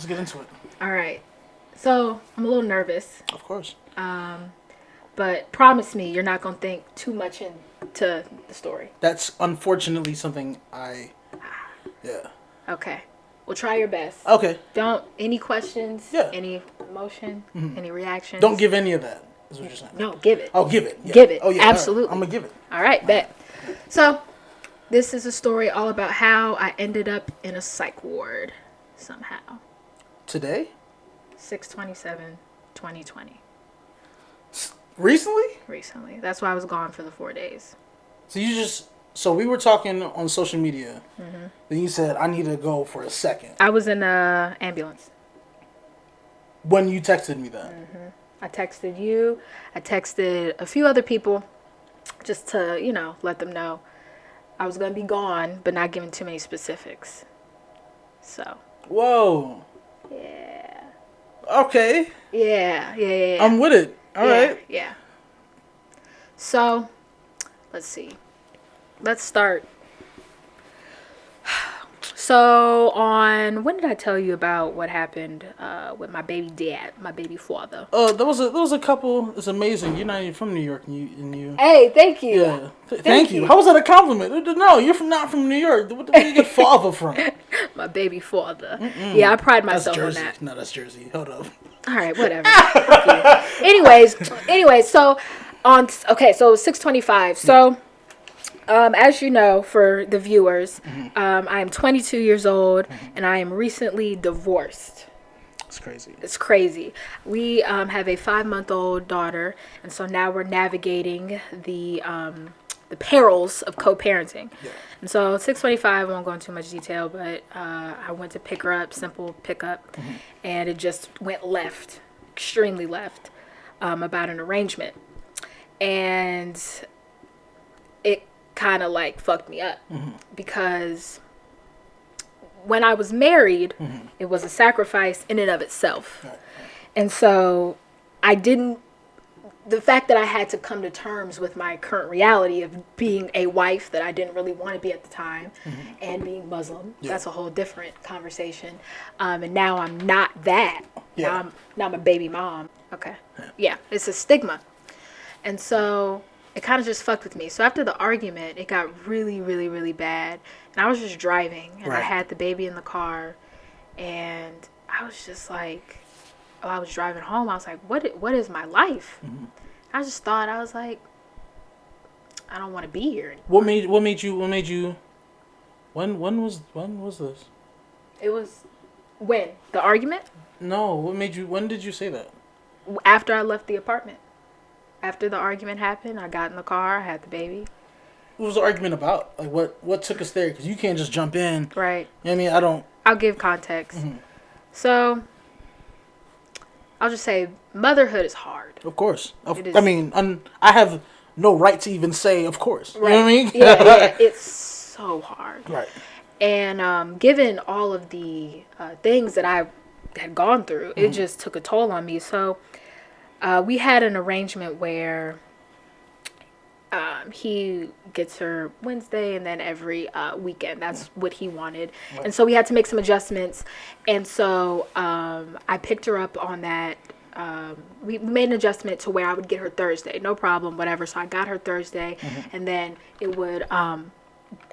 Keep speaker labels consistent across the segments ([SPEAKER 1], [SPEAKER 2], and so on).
[SPEAKER 1] Let's get into it.
[SPEAKER 2] All right. So I'm a little nervous.
[SPEAKER 1] Of course.
[SPEAKER 2] But promise me you're not going to think too much into the story.
[SPEAKER 1] That's unfortunately something Yeah.
[SPEAKER 2] Okay. Well, try your best.
[SPEAKER 1] Okay.
[SPEAKER 2] Any questions?
[SPEAKER 1] Yeah.
[SPEAKER 2] Any emotion? Mm-hmm. Any reactions?
[SPEAKER 1] Don't give any of that, is what you're saying.
[SPEAKER 2] No, give it.
[SPEAKER 1] Oh, give it. Yeah.
[SPEAKER 2] Give it.
[SPEAKER 1] Oh, yeah.
[SPEAKER 2] Absolutely.
[SPEAKER 1] Right. I'm going to give it.
[SPEAKER 2] All right, bet. So this is a story all about how I ended up in a psych ward somehow. Today? 6/27/2020.
[SPEAKER 1] Recently?
[SPEAKER 2] Recently. That's why I was gone for the 4 days.
[SPEAKER 1] So we were talking on social media. Mm-hmm. Then you said, I need to go for a second.
[SPEAKER 2] I was in an ambulance.
[SPEAKER 1] When you texted me that?
[SPEAKER 2] Mm-hmm. I texted you. I texted a few other people just to, let them know I was going to be gone, but not giving too many specifics. So.
[SPEAKER 1] Whoa.
[SPEAKER 2] Yeah.
[SPEAKER 1] Okay.
[SPEAKER 2] Yeah.
[SPEAKER 1] I'm with it. All right.
[SPEAKER 2] Yeah. So, let's see. Let's start. So, when did I tell you about what happened with my baby dad, my baby father?
[SPEAKER 1] There was a couple. It's amazing. You're not even from New York, and you.
[SPEAKER 2] Hey, thank you.
[SPEAKER 1] Yeah, thank you. How was that a compliment? No, you're not from New York. Where did you get father from?
[SPEAKER 2] My baby father. Mm-mm. Yeah, I pride myself
[SPEAKER 1] on
[SPEAKER 2] that.
[SPEAKER 1] No, that's Jersey. Hold up.
[SPEAKER 2] All right, whatever. Anyways, so so 6/25. So. As you know, for the viewers, I am 22 years old, and I am recently divorced. It's crazy. We have a 5-month-old daughter, and so now we're navigating the perils of co-parenting. Yeah. And so 6/25, I won't go into too much detail, but I went to pick her up, simple pickup, and it just went left, extremely left, about an arrangement. And it kind of fucked me up because when I was married, it was a sacrifice in and of itself. Right. And so the fact that I had to come to terms with my current reality of being a wife that I didn't really want to be at the time and being Muslim, that's a whole different conversation. And now I'm not that. Yeah. Now I'm a baby mom. Okay. Yeah, it's a stigma. And so it kind of just fucked with me. So after the argument, it got really, really, really bad. And I was just driving, and I had the baby in the car, and I was just like, I was driving home. I was like, what is my life? Mm-hmm. I just thought, I was like, I don't want to be here anymore.
[SPEAKER 1] What made you? When was this?
[SPEAKER 2] It was when the argument.
[SPEAKER 1] No, when did you say that?
[SPEAKER 2] After I left the apartment. After the argument happened, I got in the car, I had the baby.
[SPEAKER 1] What was the argument about? Like, what took us there? Because you can't just jump in.
[SPEAKER 2] Right.
[SPEAKER 1] You know what I mean?
[SPEAKER 2] I'll give context. Mm-hmm. So, I'll just say, motherhood is hard.
[SPEAKER 1] Of course. I mean, I have no right to even say, of course.
[SPEAKER 2] Right.
[SPEAKER 1] You know what I mean?
[SPEAKER 2] Yeah, it's so hard.
[SPEAKER 1] Right.
[SPEAKER 2] And given all of the things that I had gone through, it just took a toll on me. So, we had an arrangement where he gets her Wednesday and then every weekend. That's what he wanted. Right. And so we had to make some adjustments. And so I picked her up on that. We made an adjustment to where I would get her Thursday. No problem, whatever. So I got her Thursday. And then it would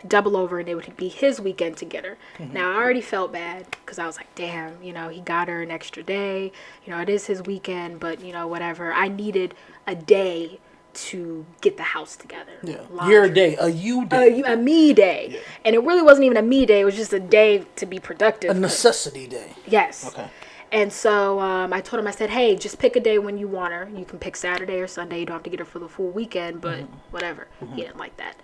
[SPEAKER 2] double over and it would be his weekend to get her. Now I already felt bad because I was like, damn, he got her an extra day, it is his weekend, but whatever. I needed a day to get the house together.
[SPEAKER 1] Your day, a you day,
[SPEAKER 2] a me day. And it really wasn't even a me day, it was just a day to be productive,
[SPEAKER 1] a necessity day.
[SPEAKER 2] Yes.
[SPEAKER 1] Okay.
[SPEAKER 2] And so I told him, I said, hey, just pick a day when you want her. You can pick Saturday or Sunday. You don't have to get her for the full weekend, but whatever. He didn't like that.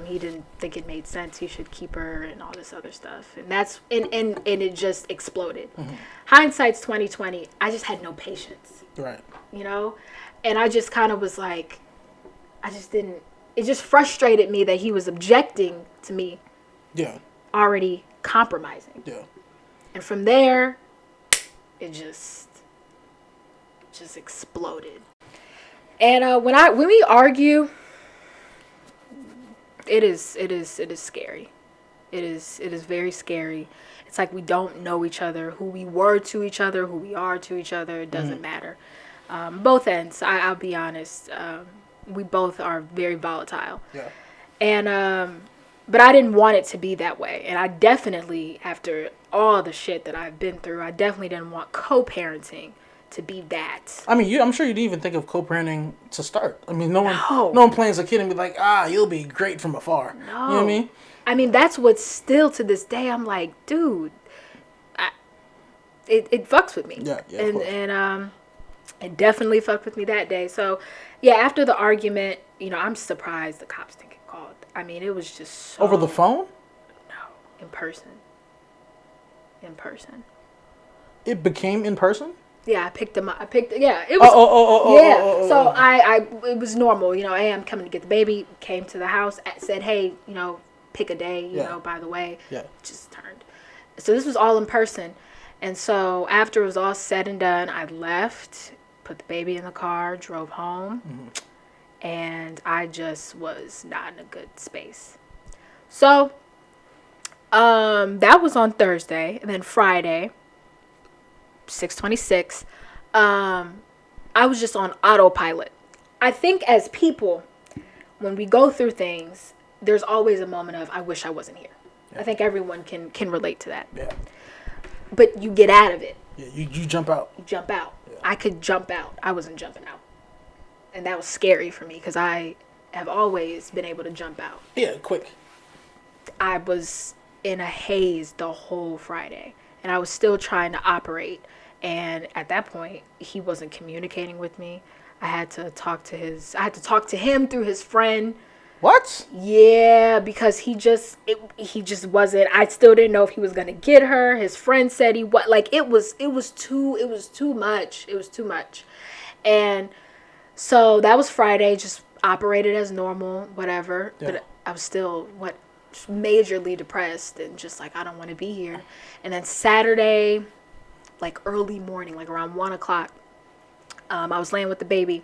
[SPEAKER 2] He didn't think it made sense. He should keep her and all this other stuff. And that's and it just exploded. Hindsight's 2020. I just had no patience.
[SPEAKER 1] Right.
[SPEAKER 2] And I just kind of was like, it just frustrated me that he was objecting to me. Yeah. Already compromising. Yeah. And from there, it just exploded. And when we argue, it is scary. It is very scary. It's like we don't know each other, who we were to each other, who we are to each other. It doesn't matter. Both ends. I'll be honest. We both are very volatile.
[SPEAKER 1] Yeah.
[SPEAKER 2] And but I didn't want it to be that way. And I definitely, after all the shit that I've been through, I definitely didn't want co-parenting to be that.
[SPEAKER 1] I mean, I'm sure you didn't even think of co-parenting to start. I mean, no one plans a kid and be like, you'll be great from afar. No. You know what I mean?
[SPEAKER 2] I mean, that's what's still to this day. I'm like, dude, it fucks with me.
[SPEAKER 1] Yeah,
[SPEAKER 2] and it definitely fucked with me that day. So, yeah, after the argument, I'm surprised the cops didn't get called. I mean, it was just so...
[SPEAKER 1] Over the phone?
[SPEAKER 2] No, in person. In person.
[SPEAKER 1] It became in person?
[SPEAKER 2] Yeah, I picked him up. It was... So it was normal, hey, I'm coming to get the baby, came to the house, said, hey, pick a day, by the way.
[SPEAKER 1] Yeah.
[SPEAKER 2] Just turned. So this was all in person. And so after it was all said and done, I left, put the baby in the car, drove home, and I just was not in a good space. So that was on Thursday, and then Friday, 6/26, I was just on autopilot. I think as people, when we go through things, there's always a moment of, I wish I wasn't here. Yeah. I think everyone can relate to that.
[SPEAKER 1] Yeah.
[SPEAKER 2] But you get out of it.
[SPEAKER 1] Yeah, you jump out.
[SPEAKER 2] You jump out.
[SPEAKER 1] Yeah.
[SPEAKER 2] I could jump out. I wasn't jumping out. And that was scary for me because I have always been able to jump out.
[SPEAKER 1] Yeah, quick.
[SPEAKER 2] I was in a haze the whole Friday. And I was still trying to operate. And at that point, he wasn't communicating with me. I had to talk to him through his friend.
[SPEAKER 1] What?
[SPEAKER 2] Yeah, because he just wasn't. I still didn't know if he was gonna get her. His friend said he was. Like it was too much. It was too much, and so that was Friday. Just operated as normal, whatever. Yeah. But I was still majorly depressed and just like I don't want to be here. And then Saturday, like early morning, like around 1:00, I was laying with the baby,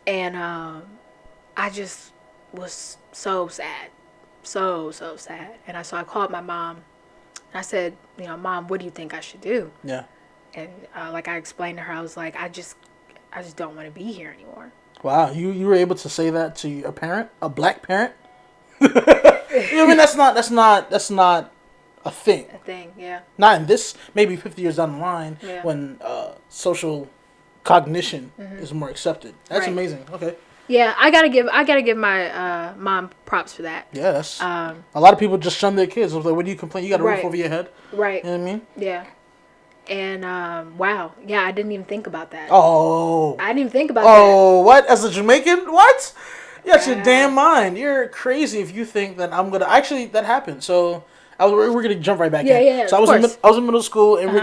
[SPEAKER 2] and I just was so sad, so sad. And so I called my mom and I said, Mom, what do you think I should do?
[SPEAKER 1] Yeah.
[SPEAKER 2] And like I explained to her, I was like, I just don't want to be here anymore.
[SPEAKER 1] Wow, you were able to say that to a parent, a black parent? I mean, that's not a thing.
[SPEAKER 2] A thing, yeah.
[SPEAKER 1] Not in this, maybe 50 years down the line, when social cognition is more accepted. That's right. Amazing. Okay.
[SPEAKER 2] Yeah, I gotta give my mom props for that.
[SPEAKER 1] Yeah, that's a lot of people just shun their kids. I was like, what do you complain? You got a roof over your head,
[SPEAKER 2] right?
[SPEAKER 1] You know what I mean?
[SPEAKER 2] Yeah. And wow, yeah, I didn't even think about that.
[SPEAKER 1] Oh,
[SPEAKER 2] I didn't even think about that.
[SPEAKER 1] Oh, what? As a Jamaican, what? You got your damn mind. You're crazy if you think that I'm gonna. Actually, that happened. So we're gonna jump right back in.
[SPEAKER 2] Yeah.
[SPEAKER 1] So I was in middle school, and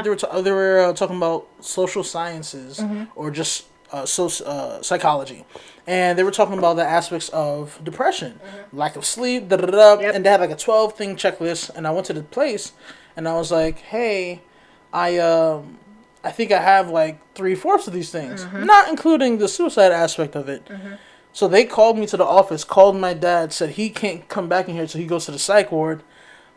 [SPEAKER 1] they were talking about social sciences or just psychology. And they were talking about the aspects of depression, lack of sleep, and they had like a 12-thing checklist. And I went to the place, and I was like, "Hey, I think I have like 3/4 of these things, not including the suicide aspect of it." So they called me to the office, called my dad, said he can't come back in here until he goes to the psych ward.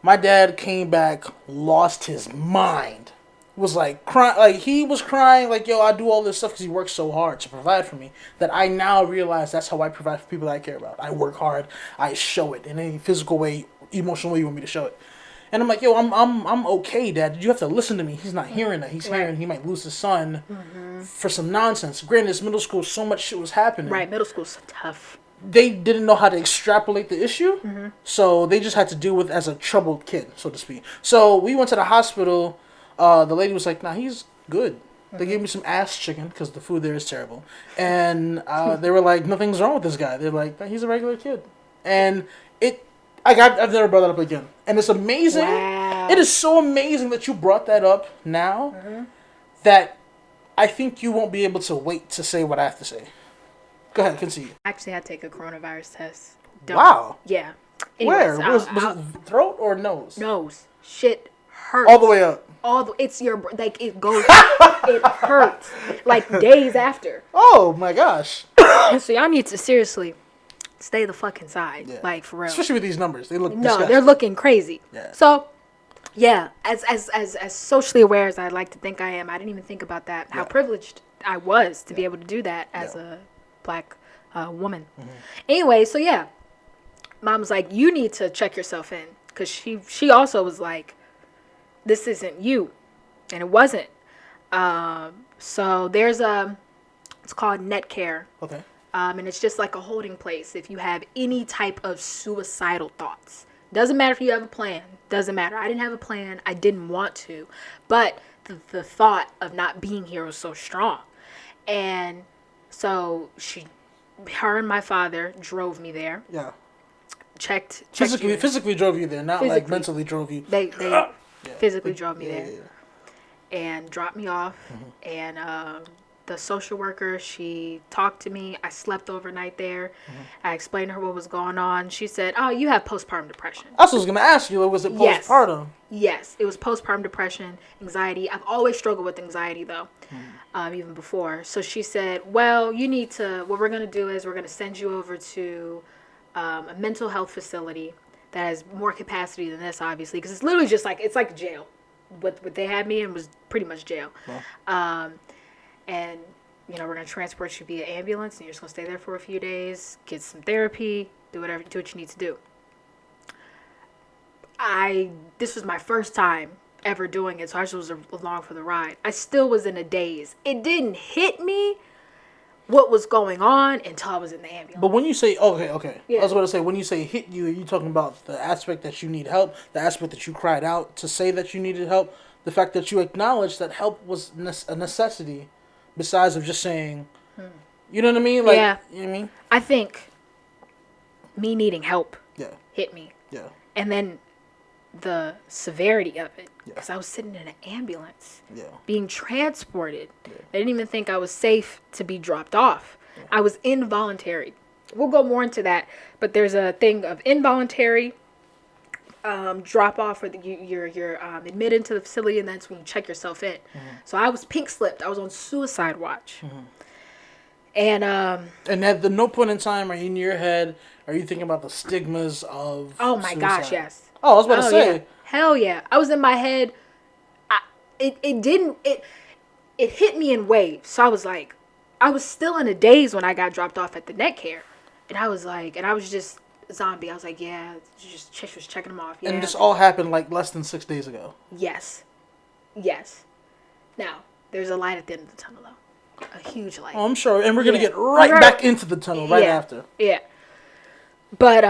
[SPEAKER 1] My dad came back, lost his mind. Was like crying, like he was crying, like, yo, I do all this stuff because he works so hard to provide for me that I now realize that's how I provide for people that I care about. I work hard, I show it in any physical way, emotional way you want me to show it. And I'm like, yo, I'm okay, Dad. You have to listen to me. He's not hearing that. He's hearing he might lose his son for some nonsense. Granted, it's middle school, so much shit was happening.
[SPEAKER 2] Right, middle school's tough.
[SPEAKER 1] They didn't know how to extrapolate the issue, so they just had to deal with it as a troubled kid, so to speak. So we went to the hospital. The lady was like, nah, he's good. They gave me some ass chicken because the food there is terrible. And they were like, nothing's wrong with this guy. They're like, he's a regular kid. And I've never brought that up again. And it's amazing.
[SPEAKER 2] Wow.
[SPEAKER 1] It is so amazing that you brought that up now that I think you won't be able to wait to say what I have to say. Go ahead, continue.
[SPEAKER 2] Actually, I had to take a coronavirus test.
[SPEAKER 1] Wow.
[SPEAKER 2] Yeah.
[SPEAKER 1] Anyways, where? Was it throat or nose?
[SPEAKER 2] Nose. Shit hurts.
[SPEAKER 1] All the way up.
[SPEAKER 2] It's your, like, it goes, it hurts, like, days after.
[SPEAKER 1] Oh, my gosh.
[SPEAKER 2] So y'all need to seriously stay the fuck inside.
[SPEAKER 1] Yeah.
[SPEAKER 2] Like, for real.
[SPEAKER 1] Especially with these numbers. They look
[SPEAKER 2] No,
[SPEAKER 1] disgusting.
[SPEAKER 2] they're looking crazy.
[SPEAKER 1] Yeah.
[SPEAKER 2] So, yeah, as socially aware as I'd like to think I am, I didn't even think about that, how privileged I was to be able to do that as a black woman. Mm-hmm. Anyway, so yeah, Mom was like, you need to check yourself in. Because she also was like, this isn't you. And it wasn't. So there's it's called Net Care.
[SPEAKER 1] Okay.
[SPEAKER 2] And it's just like a holding place if you have any type of suicidal thoughts. Doesn't matter if you have a plan. Doesn't matter. I didn't have a plan. I didn't want to. But the thought of not being here was so strong. And so her and my father drove me there.
[SPEAKER 1] Yeah.
[SPEAKER 2] Checked
[SPEAKER 1] physically drove you there, not
[SPEAKER 2] physically.
[SPEAKER 1] Like mentally drove you.
[SPEAKER 2] They physically drove me there. And dropped me off. Mm-hmm. And the social worker, she talked to me. I slept overnight there. Mm-hmm. I explained to her what was going on. She said, oh, you have postpartum depression.
[SPEAKER 1] I was going to ask you, was it postpartum?
[SPEAKER 2] Yes, it was postpartum depression, anxiety. I've always struggled with anxiety, though, even before. So she said, well, you need to, what we're going to do is we're going to send you over to a mental health facility that has more capacity than this, obviously, because it's literally just like, it's like jail. What they had me in was pretty much jail. Wow. And, you know, we're going to transport you via ambulance, and you're just going to stay there for a few days, get some therapy, do what you need to do. This was my first time ever doing it, so I just was along for the ride. I still was in a daze. It didn't hit me what was going on until I was in the ambulance.
[SPEAKER 1] But when you say, okay.
[SPEAKER 2] Yeah.
[SPEAKER 1] I was about to say, when you say hit you, are you talking about the aspect that you need help, the aspect that you cried out to say that you needed help, the fact that you acknowledged that help was a necessity, besides of just saying, you know what I mean? Like,
[SPEAKER 2] yeah.
[SPEAKER 1] You know what I mean?
[SPEAKER 2] I think me needing help hit me.
[SPEAKER 1] Yeah.
[SPEAKER 2] And then the severity of it, because I was sitting in an ambulance being transported. I didn't even think I was safe to be dropped off. I was involuntary. We'll go more into that, but there's a thing of involuntary drop off, or you're admitted into the facility, and that's when you check yourself in. So I was pink slipped. I was on suicide watch. And
[SPEAKER 1] at no point in time in your head are you thinking about the stigmas of suicide?
[SPEAKER 2] Gosh, yes.
[SPEAKER 1] Oh, I was about to say.
[SPEAKER 2] Yeah. Hell yeah. I was in my head. It hit me in waves. So I was like, I was still in a daze when I got dropped off at the Net Care. And I was just zombie. I was like, yeah, just was checking them off. Yeah.
[SPEAKER 1] And this all happened like less than 6 days ago.
[SPEAKER 2] Yes. Now, there's a light at the end of the tunnel, though. A huge light.
[SPEAKER 1] Oh, I'm sure. And we're going to get right back into the tunnel after.
[SPEAKER 2] Yeah. But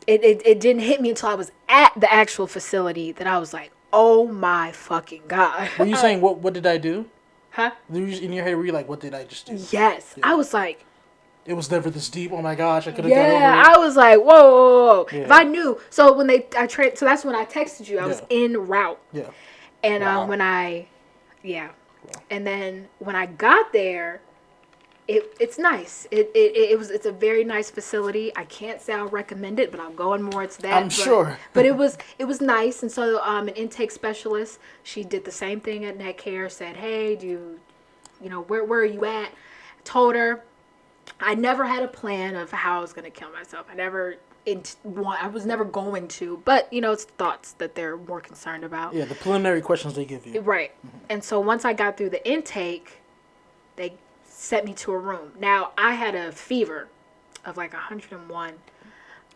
[SPEAKER 2] it didn't hit me until I was at the actual facility that I was like, oh my fucking God.
[SPEAKER 1] Were you saying, what did I do?
[SPEAKER 2] Huh?
[SPEAKER 1] In your head, were you like, what did I just do?
[SPEAKER 2] Yes. Yeah. I was like,
[SPEAKER 1] it was never this deep. Oh my gosh, I could have got over it.
[SPEAKER 2] Yeah, I was like, whoa. Yeah. If I knew. So when so that's when I texted you. I was en route. Yeah. And and then when I got there, it's nice. It's a very nice facility. I can't say I'll recommend it, but I'll go in more into that.
[SPEAKER 1] I'm sure.
[SPEAKER 2] But it was nice. And so an intake specialist, she did the same thing at Net Care, said, hey, where are you at? I told her I never had a plan of how I was going to kill myself. I was never going to, but it's thoughts that they're more concerned about.
[SPEAKER 1] Yeah, the preliminary questions they give you. Right.
[SPEAKER 2] Mm-hmm. And so once I got through the intake, they sent me to a room. Now, I had a fever of like 101.
[SPEAKER 1] It's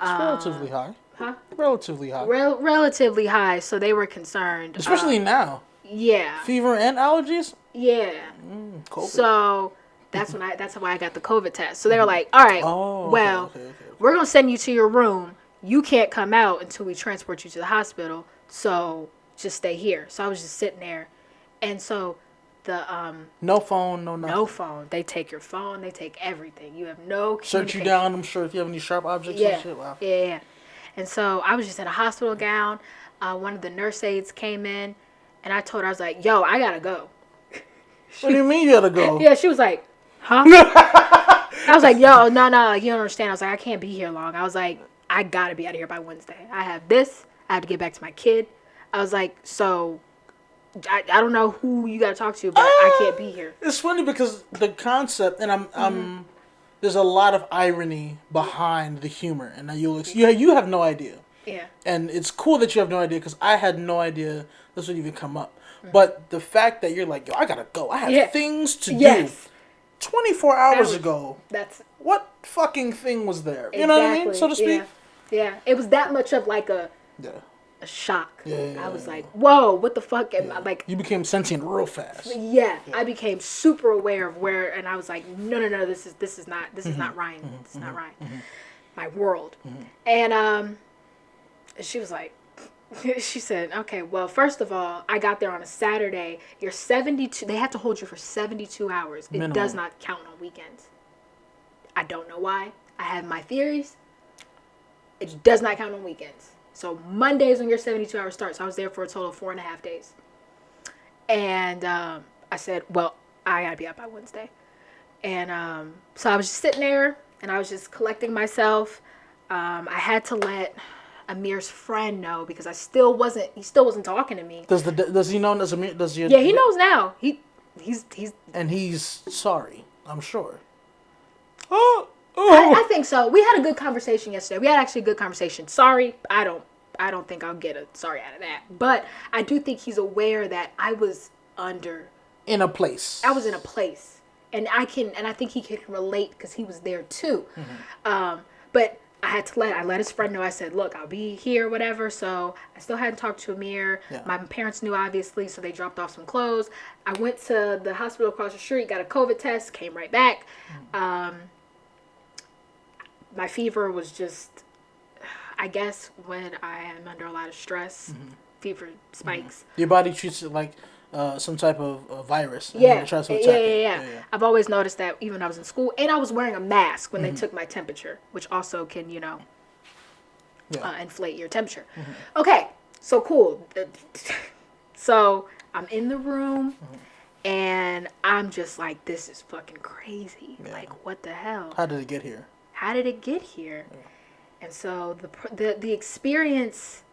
[SPEAKER 1] relatively high.
[SPEAKER 2] Huh?
[SPEAKER 1] Relatively high.
[SPEAKER 2] Relatively high, so they were concerned.
[SPEAKER 1] Especially now.
[SPEAKER 2] Yeah.
[SPEAKER 1] Fever and allergies?
[SPEAKER 2] Yeah.
[SPEAKER 1] COVID.
[SPEAKER 2] So that's why I got the COVID test. So they were like, all right, okay. We're going to send you to your room. You can't come out until we transport you to the hospital. So just stay here. So I was just sitting there. And so
[SPEAKER 1] no phone, no nothing.
[SPEAKER 2] No phone. They take your phone. They take everything. You have no
[SPEAKER 1] search you down, I'm sure, if you have any sharp objects and shit. Wow.
[SPEAKER 2] Yeah. And so I was just in a hospital gown. One of the nurse aides came in, and I told her, I was like, yo, I gotta go.
[SPEAKER 1] What do you mean you gotta go?
[SPEAKER 2] Yeah, she was like, huh? I was like, yo, no, you don't understand. I was like, I can't be here long. I was like, I gotta be out of here by Wednesday. I have this. I have to get back to my kid. I was like, so I don't know who you gotta talk to, but I can't be here.
[SPEAKER 1] It's funny because the concept, and there's a lot of irony behind the humor, and now you have no idea.
[SPEAKER 2] Yeah.
[SPEAKER 1] And it's cool that you have no idea because I had no idea this would even come up. But the fact that you're like, yo, I gotta go. I have things to do. 24 hours ago. What fucking thing was there? You know what I mean? So to speak.
[SPEAKER 2] Yeah. It was that much of like a shock.
[SPEAKER 1] Yeah.
[SPEAKER 2] I was like, whoa, what the fuck? And like,
[SPEAKER 1] you became sentient real fast.
[SPEAKER 2] Yeah. I became super aware of where, and I was like, no, this is not Ryan. This is not Ryan. My world. And she was like, she said, okay, well, first of all, I got there on a Saturday. You're 72. They have to hold you for 72 hours. It does not count on weekends. I don't know why. I have my theories. It does not count on weekends. So Mondays when your 72 hours starts. I was there for a total of 4.5 days. And I said, well, I got to be out by Wednesday. And so I was just sitting there and I was just collecting myself. I had to let Amir's friend know because he still wasn't talking to me.
[SPEAKER 1] Does he know?
[SPEAKER 2] Yeah, he knows now.
[SPEAKER 1] He's sorry, I'm sure.
[SPEAKER 2] I think so. We had a good conversation yesterday. We had actually a good conversation. Sorry, I don't think I'll get a sorry out of that. But I do think he's aware that I was
[SPEAKER 1] in a place.
[SPEAKER 2] I was in a place, and I think he can relate because he was there too. But I let his friend know. I said, look, I'll be here, whatever. So I still hadn't talked to Amir. Yeah. My parents knew, obviously, so they dropped off some clothes. I went to the hospital across the street, got a COVID test, came right back. My fever was just, I guess, when I am under a lot of stress, fever spikes.
[SPEAKER 1] Your body treats it like some type of virus.
[SPEAKER 2] Yeah. I've always noticed that even when I was in school. And I was wearing a mask when they took my temperature, which also can, inflate your temperature. Okay, so cool. So I'm in the room, and I'm just like, this is fucking crazy. Yeah. Like, what the hell?
[SPEAKER 1] How did it get here?
[SPEAKER 2] Yeah. And so the experience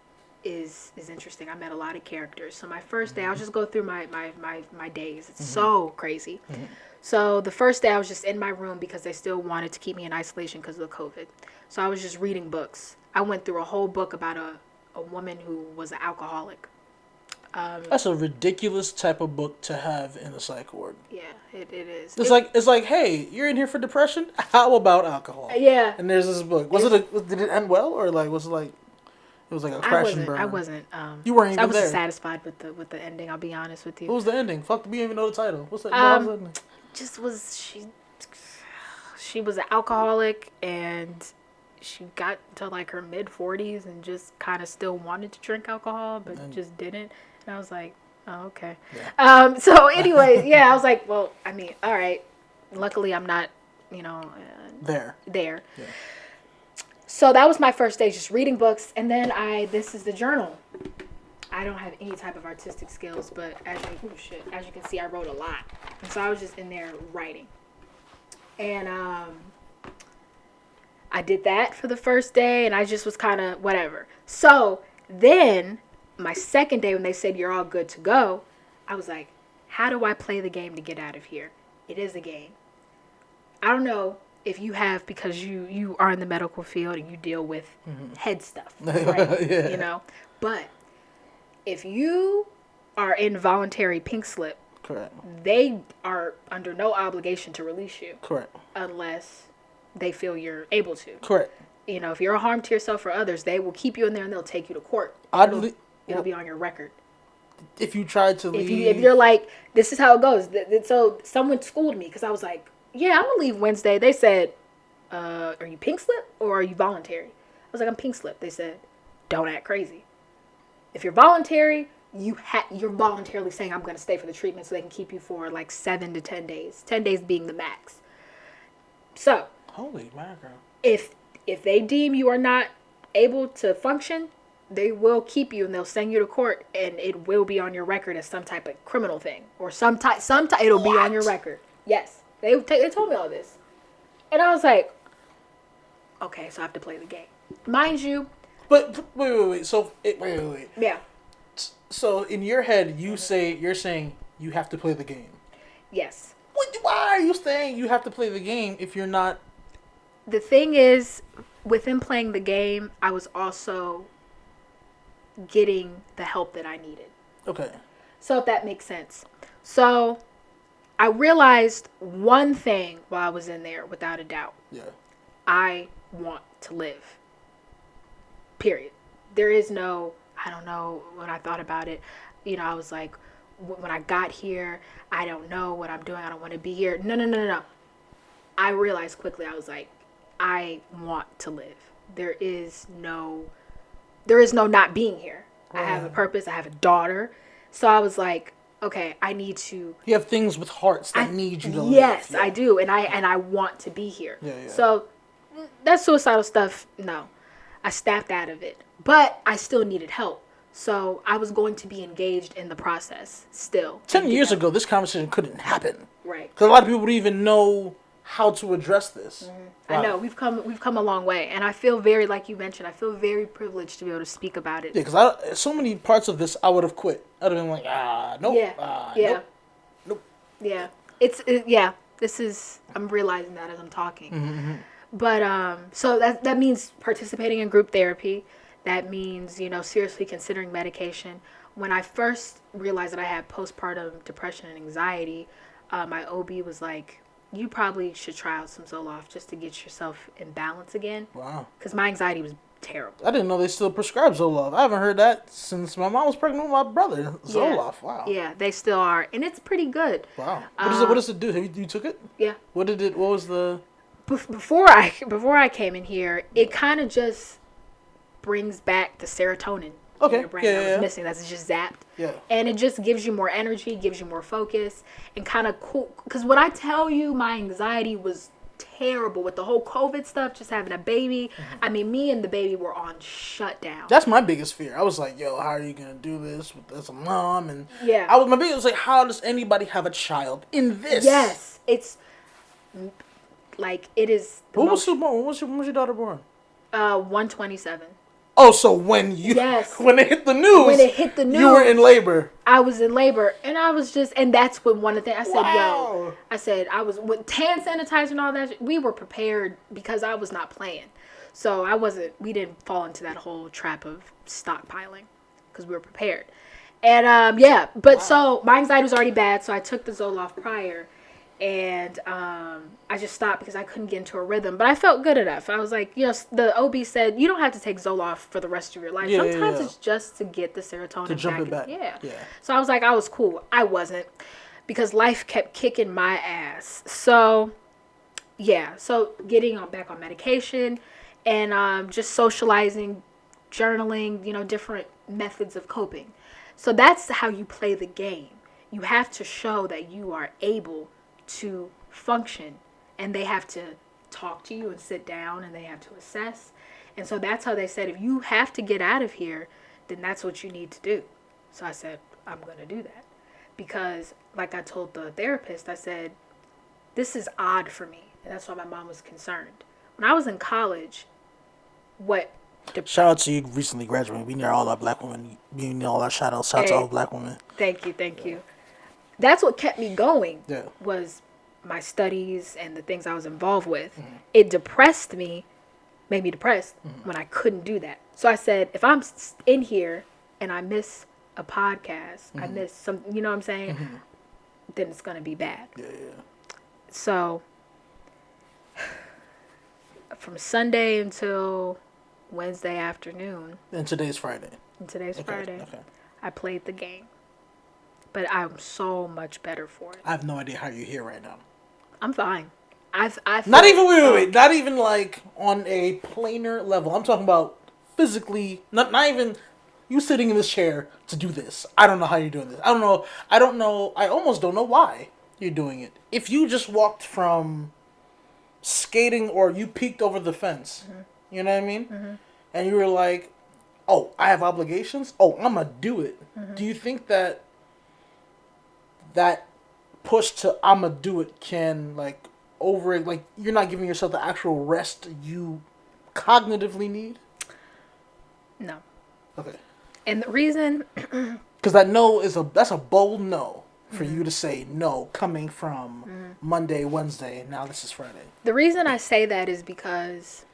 [SPEAKER 2] is interesting. I met a lot of characters. So my first day, I'll just go through my days. It's so crazy. So the first day I was just in my room because they still wanted to keep me in isolation because of the COVID. So I was just reading books. I went through a whole book about a woman who was an alcoholic.
[SPEAKER 1] That's a ridiculous type of book to have in a psych ward.
[SPEAKER 2] Yeah, it is.
[SPEAKER 1] It's like, hey, you're in here for depression? How about alcohol?
[SPEAKER 2] Yeah.
[SPEAKER 1] And there's this book. Did it end well, or like was it like? It was like a crash and burn.
[SPEAKER 2] I wasn't.
[SPEAKER 1] You weren't even there.
[SPEAKER 2] I wasn't satisfied with the ending. I'll be honest with you.
[SPEAKER 1] What was the ending? Fuck, we didn't even know the title. What's that? What was the ending?
[SPEAKER 2] Just was she was an alcoholic, and she got to like her mid-40s and just kind of still wanted to drink alcohol, but just didn't. And I was like, oh, okay. Yeah. So anyway, yeah, I was like, well, I mean, all right. Luckily, I'm not, there. Yeah. So that was my first day, just reading books. And then this is the journal. I don't have any type of artistic skills, but as you can see, I wrote a lot. And so I was just in there writing. And I did that for the first day, and I just was kind of whatever. So then my second day when they said you're all good to go, I was like, how do I play the game to get out of here? It is a game. I don't know if you have, because you are in the medical field and you deal with head stuff, right?
[SPEAKER 1] Yeah.
[SPEAKER 2] But if you are in voluntary pink slip,
[SPEAKER 1] correct,
[SPEAKER 2] they are under no obligation to release you.
[SPEAKER 1] Correct.
[SPEAKER 2] Unless they feel you're able to.
[SPEAKER 1] Correct.
[SPEAKER 2] If you're a harm to yourself or others, they will keep you in there and they'll take you to court. It'll be on your record.
[SPEAKER 1] If you tried to leave.
[SPEAKER 2] If you're like, this is how it goes. So someone schooled me because I was like, yeah, I'm going to leave Wednesday. They said, are you pink slip or are you voluntary? I was like, I'm pink slip. They said, don't act crazy. If you're voluntary, you're voluntarily saying I'm going to stay for the treatment so they can keep you for like 7 to 10 days. 10 days being the max. So.
[SPEAKER 1] Holy mackerel.
[SPEAKER 2] If they deem you are not able to function, they will keep you and they'll send you to court and it will be on your record as some type of criminal thing or some type it'll be on your record. Yes. They told me all this. And I was like, okay, so I have to play the game. Mind you.
[SPEAKER 1] But wait. So, wait.
[SPEAKER 2] Yeah.
[SPEAKER 1] So, in your head, you're saying you have to play the game.
[SPEAKER 2] Yes.
[SPEAKER 1] Why are you saying you have to play the game if you're not
[SPEAKER 2] the thing is, within playing the game, I was also getting the help that I needed.
[SPEAKER 1] Okay.
[SPEAKER 2] So if that makes sense. So I realized one thing while I was in there, without a doubt.
[SPEAKER 1] Yeah.
[SPEAKER 2] I want to live. Period. There is no, I don't know, when I thought about it, I was like, when I got here, I don't know what I'm doing. I don't want to be here. No. I realized quickly, I was like, I want to live. There is no not being here. I have a purpose. I have a daughter. So I was like, okay, I need to.
[SPEAKER 1] You have things with hearts that need you to live.
[SPEAKER 2] Yes, I do. And I want to be here.
[SPEAKER 1] Yeah.
[SPEAKER 2] So that suicidal stuff, no. I snapped out of it. But I still needed help. So I was going to be engaged in the process still.
[SPEAKER 1] 10 years ago, this conversation couldn't happen.
[SPEAKER 2] Right.
[SPEAKER 1] Because a lot of people wouldn't even know how to address this.
[SPEAKER 2] Wow. I know. We've come a long way. And I feel very, like you mentioned, I feel very privileged to be able to speak about it.
[SPEAKER 1] Yeah, because so many parts of this, I would have quit. I'd have been like, nope. Nope.
[SPEAKER 2] Yeah. I'm realizing that as I'm talking.
[SPEAKER 1] Mm-hmm.
[SPEAKER 2] But, so that means participating in group therapy. That means, seriously considering medication. When I first realized that I had postpartum depression and anxiety, my OB was like, you probably should try out some Zoloft just to get yourself in balance again.
[SPEAKER 1] Wow.
[SPEAKER 2] Because my anxiety was terrible.
[SPEAKER 1] I didn't know they still prescribe Zoloft. I haven't heard that since my mom was pregnant with my brother. Zoloft,
[SPEAKER 2] yeah.
[SPEAKER 1] Wow.
[SPEAKER 2] Yeah, they still are. And it's pretty good.
[SPEAKER 1] Wow. What does it do? You took it?
[SPEAKER 2] Yeah.
[SPEAKER 1] What was the...
[SPEAKER 2] Before I came in here, it kind of just brings back the serotonin in your brain that was missing. That's just zapped.
[SPEAKER 1] Yeah.
[SPEAKER 2] And it just gives you more energy, gives you more focus, and kind of cool. Because when I tell you my anxiety was terrible with the whole COVID stuff, just having a baby. Mm-hmm. I mean, me and the baby were on shutdown.
[SPEAKER 1] That's my biggest fear. I was like, yo, how are you going to do this as a mom? And
[SPEAKER 2] yeah.
[SPEAKER 1] My biggest was like, how does anybody have a child in this?
[SPEAKER 2] Yes. It's like, it is.
[SPEAKER 1] When was your daughter born?
[SPEAKER 2] 127.
[SPEAKER 1] Oh, so when it hit the news, you were in labor.
[SPEAKER 2] I was in labor, and I was just, and that's when one of the things I said, I was with hand sanitizer and all that. We were prepared because I was not playing, so we didn't fall into that whole trap of stockpiling because we were prepared, and so my anxiety was already bad, so I took the Zoloft prior. And I just stopped because I couldn't get into a rhythm. But I felt good enough. I was like, the OB said, you don't have to take Zoloft for the rest of your life. Sometimes it's just to get the serotonin
[SPEAKER 1] to jump back.
[SPEAKER 2] Yeah. So I was like, I was cool. I wasn't. Because life kept kicking my ass. So, yeah. So getting back on medication and just socializing, journaling, different methods of coping. So that's how you play the game. You have to show that you are able to function, and they have to talk to you and sit down, and they have to assess. And so that's how they said, if you have to get out of here, then that's what you need to do. So I said, I'm going to do that. Because like I told the therapist, I said, this is odd for me. And that's why my mom was concerned. When I was in college, shout
[SPEAKER 1] out to you recently graduated. We need all our black women. We need all our shout outs. Shout out to all black women.
[SPEAKER 2] Thank you. That's what kept me going, was my studies and the things I was involved with. Mm-hmm. It made me depressed when I couldn't do that. So I said, if I'm in here and I miss a podcast, I miss some, you know what I'm saying? Mm-hmm. Then it's going to be bad.
[SPEAKER 1] Yeah.
[SPEAKER 2] So from Sunday until Wednesday afternoon.
[SPEAKER 1] And today's Friday.
[SPEAKER 2] Okay. I played the game. But I'm so much better for it.
[SPEAKER 1] I have no idea how you're here right now.
[SPEAKER 2] I'm fine. I've
[SPEAKER 1] not even wait. Not even like on a planar level. I'm talking about physically. Not even you sitting in this chair to do this. I don't know how you're doing this. I don't know. I almost don't know why you're doing it. If you just walked from skating or you peeked over the fence, you know what I mean? Mm-hmm. And you were like, "Oh, I have obligations. Oh, I'm gonna do it." Mm-hmm. Do you think that push to I'ma do it can you're not giving yourself the actual rest you cognitively need?
[SPEAKER 2] No.
[SPEAKER 1] Okay.
[SPEAKER 2] And the reason
[SPEAKER 1] because that no that's a bold no for you to say no coming from Monday, Wednesday, now this is Friday?
[SPEAKER 2] The reason I say that is because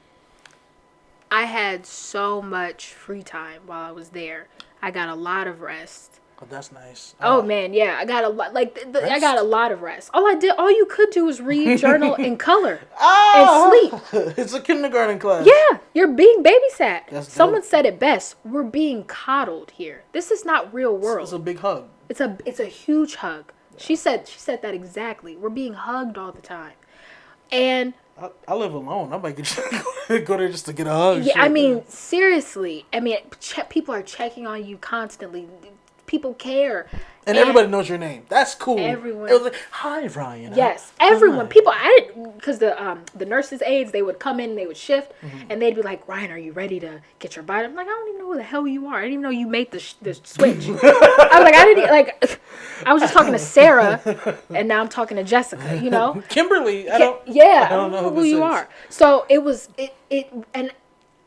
[SPEAKER 2] I had so much free time while I was there. I got a lot of rest.
[SPEAKER 1] Oh, that's nice.
[SPEAKER 2] Oh man, yeah, I got a lot. Like I got a lot of rest. All you could do was read, journal, and color, and sleep.
[SPEAKER 1] It's a kindergarten class.
[SPEAKER 2] Yeah, you're being babysat. Someone
[SPEAKER 1] dope.
[SPEAKER 2] said it best. We're being coddled here. This is not real world.
[SPEAKER 1] It's a big hug.
[SPEAKER 2] It's a huge hug. Yeah. She said that exactly. We're being hugged all the time, and
[SPEAKER 1] I live alone. I might go there just to get a hug.
[SPEAKER 2] Yeah, I mean, seriously. I mean, people are checking on you constantly. People care.
[SPEAKER 1] And everybody knows your name. That's cool.
[SPEAKER 2] Everyone.
[SPEAKER 1] It was like, hi, Ryan.
[SPEAKER 2] Yes, everyone. Hi. People, I didn't, because the nurses' aides, they would come in and they would shift, and they'd be like, Ryan, are you ready to get your bite? I'm like, I don't even know who the hell you are. I didn't even know you made the switch. I was just talking to Sarah, and now I'm talking to Jessica, you know?
[SPEAKER 1] Kimberly, I don't know who you are.
[SPEAKER 2] So it was, and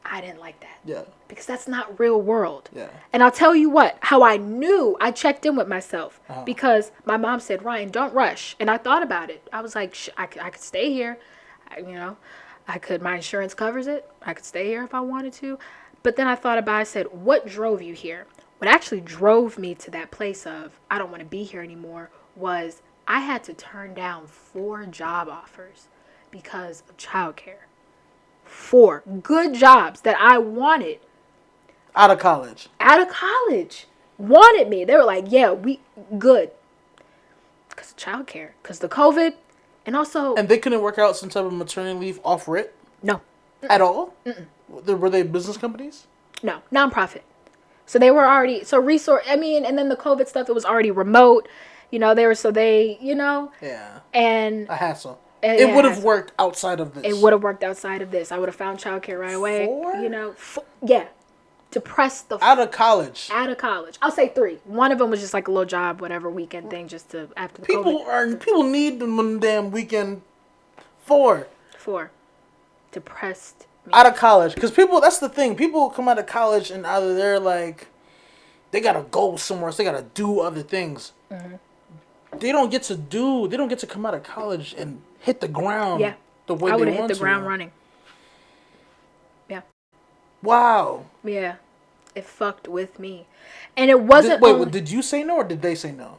[SPEAKER 2] I didn't like that.
[SPEAKER 1] Yeah.
[SPEAKER 2] Because that's not real world.
[SPEAKER 1] Yeah.
[SPEAKER 2] And I'll tell you what, how I knew, I checked in with myself. Because my mom said, Ryan, don't rush. And I thought about it. I was like, I could stay here. My insurance covers it. I could stay here if I wanted to. But then I thought about it. I said, what drove you here? What actually drove me to that place of, I don't want to be here anymore, was I had to turn down 4 job offers because of childcare. 4 good jobs that I wanted.
[SPEAKER 1] Out of college.
[SPEAKER 2] Wanted me. They were like, yeah, we good. Because of childcare. Because the COVID. And also.
[SPEAKER 1] And they couldn't work out some type of maternity leave off rip?
[SPEAKER 2] No.
[SPEAKER 1] At all? Were they business companies?
[SPEAKER 2] No. Nonprofit. So they were already. And then the COVID stuff, it was already remote. Yeah. And.
[SPEAKER 1] A hassle. It would have worked outside of this.
[SPEAKER 2] It would have worked outside of this. I would have found childcare right away.
[SPEAKER 1] 4?
[SPEAKER 2] Yeah. To press the...
[SPEAKER 1] Out of college.
[SPEAKER 2] I'll say 3. One of them was just like a little job, whatever, weekend thing, just to... After the COVID.
[SPEAKER 1] People need them damn weekend. 4.
[SPEAKER 2] Depressed me.
[SPEAKER 1] Out of college. Because that's the thing. People come out of college and either they're like... They got to go somewhere. So they got to do other things. Mm-hmm. They don't get to come out of college and hit the ground the way they want to. I would have hit the ground
[SPEAKER 2] running. Yeah.
[SPEAKER 1] Wow.
[SPEAKER 2] Yeah. It fucked with me. And it wasn't...
[SPEAKER 1] Did you say no or did they say no?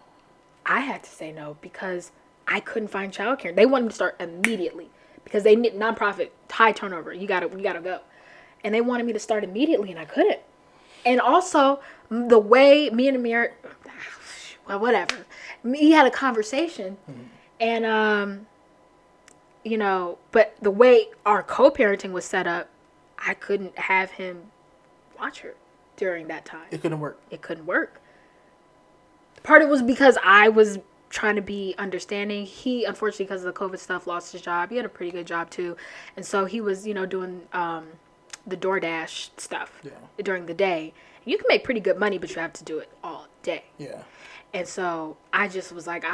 [SPEAKER 2] I had to say no because I couldn't find childcare. They wanted me to start immediately because they need nonprofit, high turnover. You gotta go. And they wanted me to start immediately and I couldn't. And also, the way me and Amir... Well, whatever. He had a conversation and, but the way our co-parenting was set up, I couldn't have him watch her during that time.
[SPEAKER 1] It couldn't work.
[SPEAKER 2] Part of it was because I was trying to be understanding. He, unfortunately, because of the COVID stuff, lost his job. He had a pretty good job, too. And so he was, doing the DoorDash stuff during the day. You can make pretty good money, but you have to do it all day.
[SPEAKER 1] Yeah.
[SPEAKER 2] And so I just was like,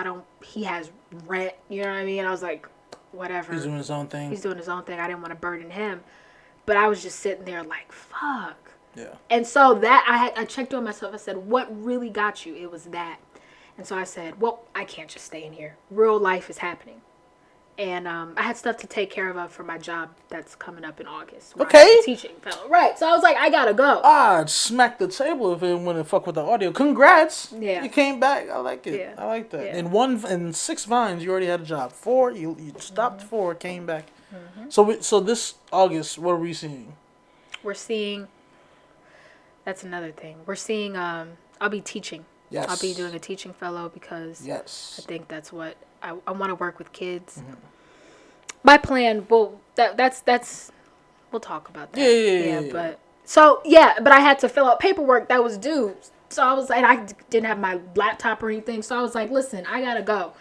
[SPEAKER 2] he has rent, you know what I mean? I was like, whatever.
[SPEAKER 1] He's doing his own thing.
[SPEAKER 2] I didn't want to burden him. But I was just sitting there like, fuck.
[SPEAKER 1] Yeah. And
[SPEAKER 2] so that I checked on myself. I said, what really got you? It was that. And so I said, well, I can't just stay in here. Real life is happening. And I had stuff to take care of for my job that's coming up in August.
[SPEAKER 1] Okay.
[SPEAKER 2] Teaching fellow. Right. So I was like, I gotta go.
[SPEAKER 1] I'd smack the table if it wouldn't fuck with the audio. Congrats.
[SPEAKER 2] Yeah.
[SPEAKER 1] You came back. I like it.
[SPEAKER 2] Yeah.
[SPEAKER 1] I like that.
[SPEAKER 2] Yeah.
[SPEAKER 1] In 6 vines, you already had a job. 4, you stopped 4, came back. Mm-hmm. So this August, what are we seeing?
[SPEAKER 2] We're seeing, that's another thing. We're seeing, I'll be teaching.
[SPEAKER 1] Yes.
[SPEAKER 2] I'll be doing a teaching fellow because I think that's what I want to work with kids. Mm-hmm. My plan, well, that's we'll talk about that.
[SPEAKER 1] Yeah.
[SPEAKER 2] But I had to fill out paperwork that was due. So I was like, I didn't have my laptop or anything. So I was like, listen, I gotta go.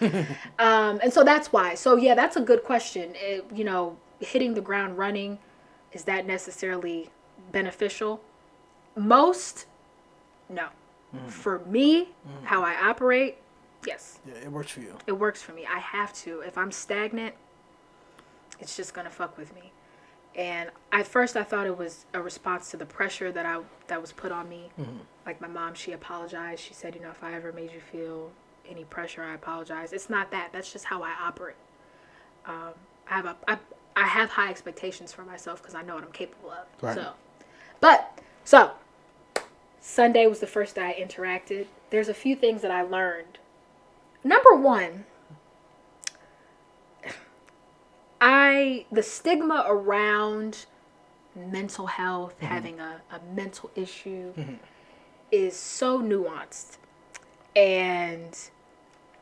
[SPEAKER 2] And so that's why. So yeah, that's a good question. Hitting the ground running, is that necessarily beneficial? Most, no. Mm-hmm. For me, how I operate, yes.
[SPEAKER 1] Yeah, it works for you.
[SPEAKER 2] It works for me. I have to. If I'm stagnant, it's just gonna fuck with me. And at first I thought it was a response to the pressure that was put on me. Mm-hmm. Like my mom, she apologized. She said, if I ever made you feel any pressure, I apologize. It's not that. That's just how I operate. I have high expectations for myself because I know what I'm capable of. Right. So Sunday was the first day I interacted. There's a few things that I learned. Number one, the stigma around mental health, having a mental issue, is so nuanced. And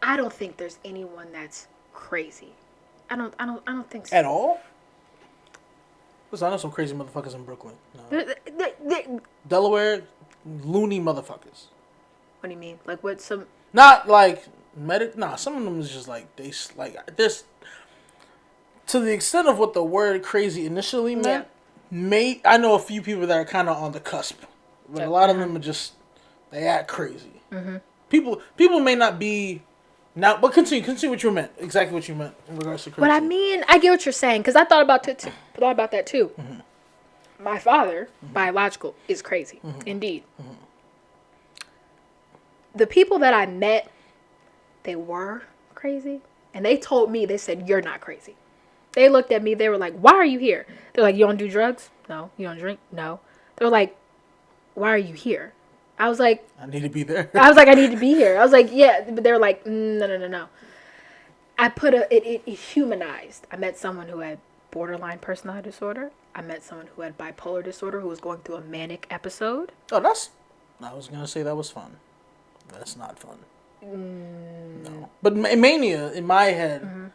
[SPEAKER 2] I don't think there's anyone that's crazy. I don't think so.
[SPEAKER 1] At all? Listen, I know some crazy motherfuckers in Brooklyn. No. Delaware, loony motherfuckers.
[SPEAKER 2] What do you mean? Like what? Some
[SPEAKER 1] not like Nah, some of them is just like this. To the extent of what the word crazy initially meant, I know a few people that are kind of on the cusp, but a lot of them are just they act crazy. Mm-hmm. People may not be now, but continue what you meant. Exactly what you meant in regards to crazy.
[SPEAKER 2] But I mean, I get what you're saying because I thought about that too. Mm-hmm. My father, biological, is crazy, indeed. Mm-hmm. The people that I met, they were crazy, and they told me, they said, "You're not crazy." They looked at me. They were like, "Why are you here?" They're like, "You don't do drugs? No. You don't drink? No." They're like, "Why are you here?" I was like,
[SPEAKER 1] "I need to be there."
[SPEAKER 2] I was like, "I need to be here." I was like, "Yeah," but they're like, "No." I put it humanized. I met someone who had borderline personality disorder. I met someone who had bipolar disorder who was going through a manic episode.
[SPEAKER 1] Oh, I was gonna say that was fun. That's not fun. No, but mania in my head.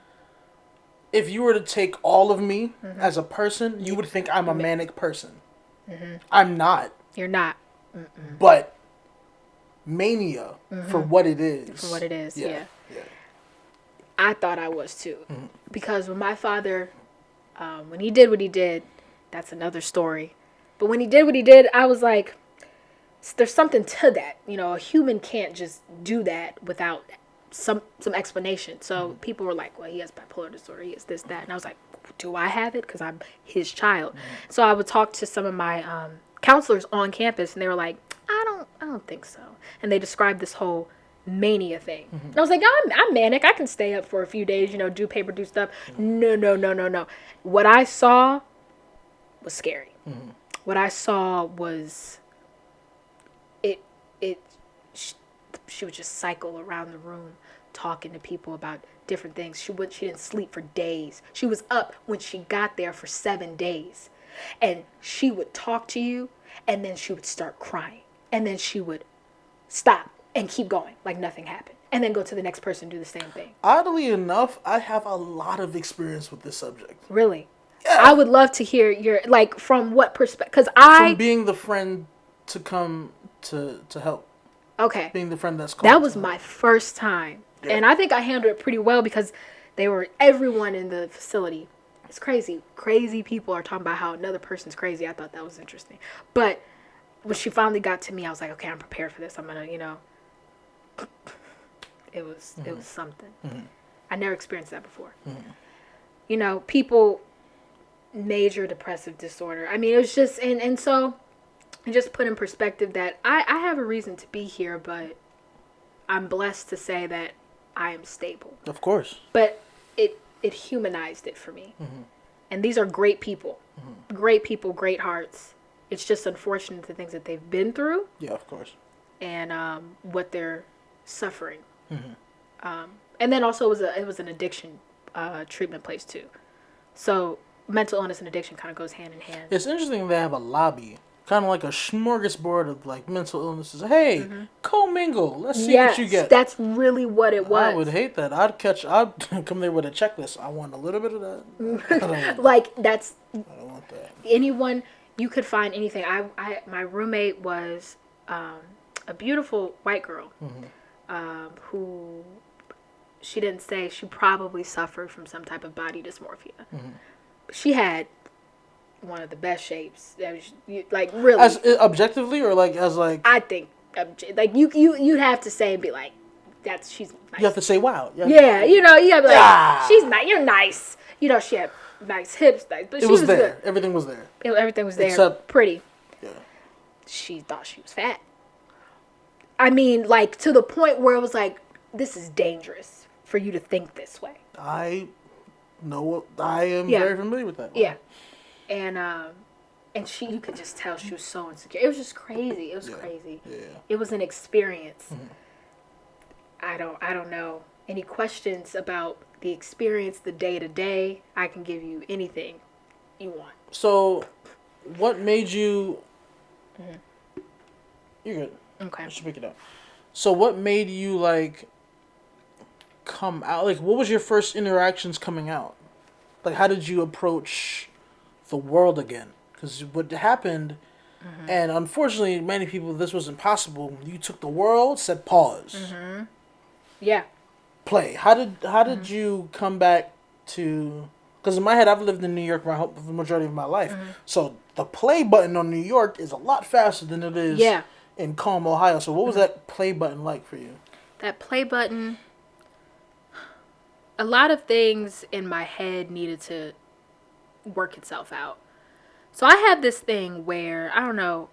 [SPEAKER 1] If you were to take all of me as a person, you would think I'm a manic person. I'm not.
[SPEAKER 2] You're not.
[SPEAKER 1] But mania for what it is.
[SPEAKER 2] For what it is, yeah. I thought I was too. Because when my father, when he did what he did, that's another story. But when he did what he did, I was like, there's something to that. You know, a human can't just do that without some explanation. So people were like, well, he has bipolar disorder, he has this, that. And I was like, do I have it? Because I'm his child. So I would talk to some of my counselors on campus, and they were like, I don't think so. And they described this whole mania thing. And I was like, I'm manic. I can stay up for a few days, do paper, do stuff. No. What I saw was scary. What I saw was she would just cycle around the room talking to people about different things. She didn't sleep for days. She was up when she got there for 7 days. And she would talk to you, and then she would start crying. And then she would stop and keep going like nothing happened. And then go to the next person and do the same thing.
[SPEAKER 1] Oddly enough, I have a lot of experience with this subject.
[SPEAKER 2] Really?
[SPEAKER 1] Yeah.
[SPEAKER 2] I would love to hear your, from what perspective?
[SPEAKER 1] From being the friend to come to help.
[SPEAKER 2] Okay.
[SPEAKER 1] Being the friend that's called.
[SPEAKER 2] That was my first time. Yeah. And I think I handled it pretty well because everyone in the facility is crazy. Crazy people are talking about how another person's crazy. I thought that was interesting. But when she finally got to me, I was like, okay, I'm prepared for this. I'm going to, it was something. I never experienced that before. People, major depressive disorder. I mean, it was just, and so it just put in perspective that I have a reason to be here, but I'm blessed to say that I am stable.
[SPEAKER 1] Of course.
[SPEAKER 2] But it humanized it for me. And these are great people. Great people, great hearts. It's just unfortunate the things that they've been through.
[SPEAKER 1] Yeah, of course.
[SPEAKER 2] And what they're suffering. And then also it was an addiction treatment place too. So mental illness and addiction kind of goes hand in hand.
[SPEAKER 1] It's interesting they have a lobby. Kind of like a smorgasbord of mental illnesses. Hey, co-mingle. Let's see what you get.
[SPEAKER 2] That's really what it was.
[SPEAKER 1] I would hate that. I'd come there with a checklist. I want a little bit of that. I don't want that.
[SPEAKER 2] Anyone, you could find anything. My roommate was a beautiful white girl who, she didn't say, she probably suffered from some type of body dysmorphia. She had one of the best shapes. Really.
[SPEAKER 1] As objectively or
[SPEAKER 2] I think you'd have to say and be like, she's nice.
[SPEAKER 1] You have to say wow.
[SPEAKER 2] You gotta be like, she's nice. You're nice. She had nice hips, but
[SPEAKER 1] it was there. Good. Everything was there.
[SPEAKER 2] Everything was there.
[SPEAKER 1] Except
[SPEAKER 2] pretty. Yeah. She thought she was fat. I mean, to the point where it was like, this is dangerous for you to think this way.
[SPEAKER 1] I know. I am very familiar with that.
[SPEAKER 2] Yeah. And you could just tell she was so insecure. It was just crazy. It was crazy.
[SPEAKER 1] Yeah.
[SPEAKER 2] It was an experience. I don't know. Any questions about the experience, the day to day? I can give you anything you want.
[SPEAKER 1] So, what made you? You're good.
[SPEAKER 2] Okay.
[SPEAKER 1] I should pick it up. So, what made you like come out? Like, what was your first interactions coming out? Like, how did you approach the world again? Because what happened, and unfortunately, many people, this was impossible. You took the world, said pause.
[SPEAKER 2] Yeah.
[SPEAKER 1] Play. How did you come back to? Because in my head, I've lived in New York for the majority of my life. So the play button on New York is a lot faster than it is in Calm, Ohio. So what was that play button like for you?
[SPEAKER 2] That play button, a lot of things in my head needed to work itself out. So I have this thing where, I don't know,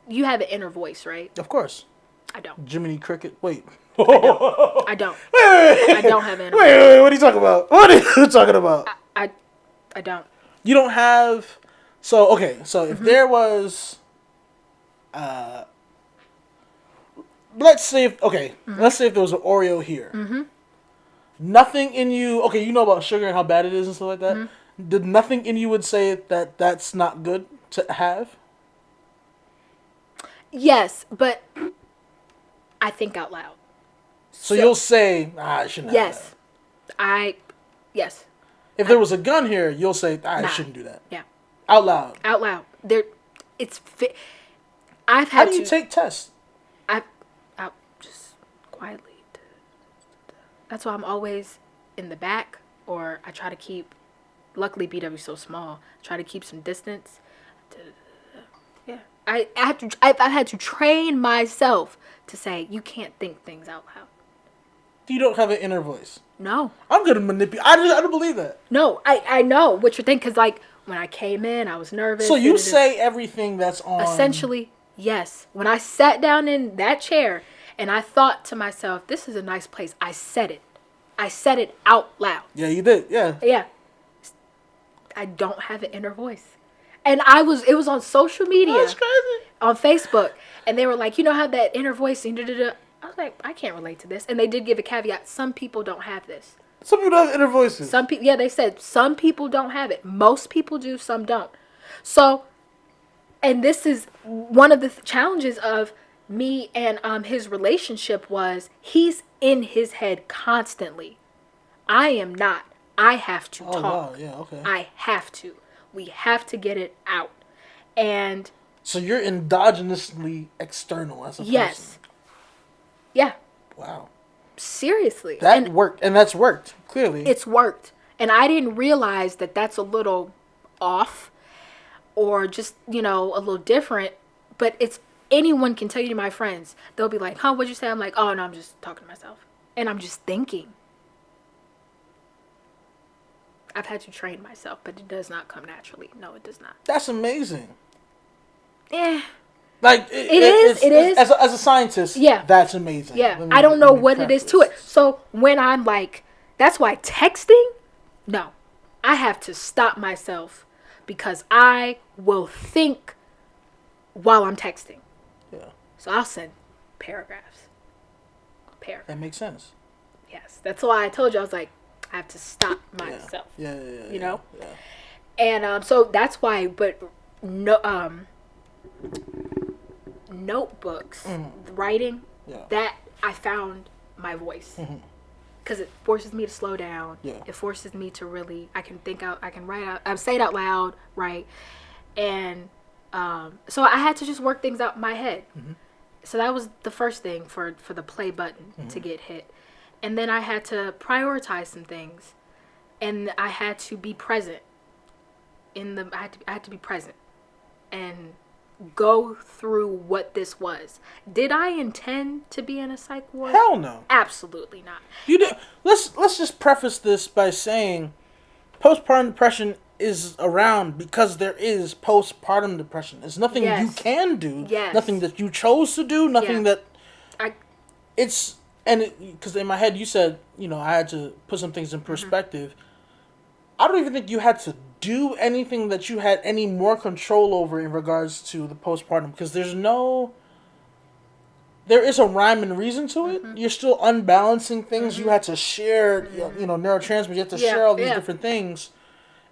[SPEAKER 2] you have an inner voice, right?
[SPEAKER 1] Of course.
[SPEAKER 2] I don't.
[SPEAKER 1] Jiminy Cricket. Wait.
[SPEAKER 2] I don't. I don't have an inner voice.
[SPEAKER 1] Wait, what are you talking about? What are you talking about?
[SPEAKER 2] I don't.
[SPEAKER 1] You don't have... So, okay. So, if there was... let's say if there was an Oreo here. Nothing in you... Okay, you know about sugar and how bad it is and stuff like that. Did nothing in you would say that that's not good to have?
[SPEAKER 2] Yes, but I think out loud.
[SPEAKER 1] So you'll say, I shouldn't have that.
[SPEAKER 2] Yes.
[SPEAKER 1] If there was a gun here, you'll say, I shouldn't do that.
[SPEAKER 2] Yeah.
[SPEAKER 1] Out loud.
[SPEAKER 2] Out loud.
[SPEAKER 1] How do you take tests?
[SPEAKER 2] I just quietly. That's why I'm always in the back, or I try to keep. Luckily, BW's so small. Try to keep some distance. Yeah, I've had to train myself to say you can't think things out loud.
[SPEAKER 1] You don't have an inner voice.
[SPEAKER 2] No.
[SPEAKER 1] I'm gonna manipulate. I don't believe that.
[SPEAKER 2] No, I know what you're thinking. Because like when I came in, I was nervous.
[SPEAKER 1] So you say everything that's on.
[SPEAKER 2] Essentially, yes. When I sat down in that chair and I thought to myself, "This is a nice place," I said it. I said it out loud.
[SPEAKER 1] Yeah, you did. Yeah.
[SPEAKER 2] Yeah. I don't have an inner voice. And it was on social media.
[SPEAKER 1] That's crazy.
[SPEAKER 2] On Facebook. And they were like, you know how that inner voice, and I was like, I can't relate to this. And they did give a caveat. Some people don't have this.
[SPEAKER 1] Some people don't have inner voices.
[SPEAKER 2] Some people, they said some people don't have it. Most people do, some don't. So, and this is one of the challenges of me and his relationship was he's in his head constantly. I am not. I have to talk.
[SPEAKER 1] Wow. Yeah, okay.
[SPEAKER 2] I have to. We have to get it out. And
[SPEAKER 1] so you're endogenously external as a person.
[SPEAKER 2] Yeah.
[SPEAKER 1] Wow.
[SPEAKER 2] Seriously.
[SPEAKER 1] That worked, and that's worked, clearly.
[SPEAKER 2] It's worked. And I didn't realize that that's a little off or just, a little different. But anyone can tell you, my friends, they'll be like, what'd you say? I'm like, oh, no, I'm just talking to myself. And I'm just thinking. I've had to train myself, but it does not come naturally. No, it does not.
[SPEAKER 1] That's amazing.
[SPEAKER 2] Yeah.
[SPEAKER 1] Like it is. As a scientist, that's amazing.
[SPEAKER 2] Yeah, I don't know what it is to it. So when I'm like, that's why texting, no, I have to stop myself because I will think while I'm texting.
[SPEAKER 1] Yeah. So
[SPEAKER 2] I'll send paragraphs.
[SPEAKER 1] That makes sense.
[SPEAKER 2] Yes, that's why I told you I was like, I have to stop myself.
[SPEAKER 1] Yeah.
[SPEAKER 2] You know. Yeah. And so that's why, but no. Notebooks, writing, that I found my voice because it forces me to slow down. It forces me to really, I can write out, I say it out loud, right? And so I had to just work things out in my head. So that was the first thing for the play button to get hit. And then I had to prioritize some things, and I had to be present I had to be present and go through what this was. Did I intend to be in a psych ward?
[SPEAKER 1] Hell no.
[SPEAKER 2] Absolutely not.
[SPEAKER 1] You did. Let's just preface this by saying postpartum depression is around because there is postpartum depression. It's nothing you can do. Nothing that you chose to do. Nothing that. And because in my head you said, I had to put some things in perspective. I don't even think you had to do anything that you had any more control over in regards to the postpartum, because there is a rhyme and reason to it. You're still unbalancing things. You had to share, neurotransmitters. You have to share all these different things,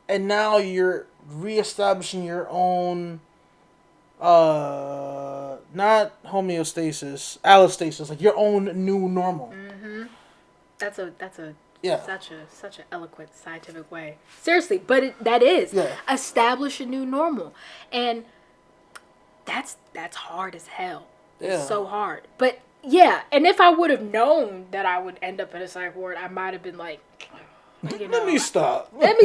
[SPEAKER 1] and now you're reestablishing your own, not homeostasis, allostasis, like your own new normal.
[SPEAKER 2] That's a such an eloquent scientific way. Seriously, but that is establish a new normal, and that's hard as hell. It's so hard. But yeah, and if I would have known that I would end up in a psych ward, I might have been like,
[SPEAKER 1] let me stop.
[SPEAKER 2] But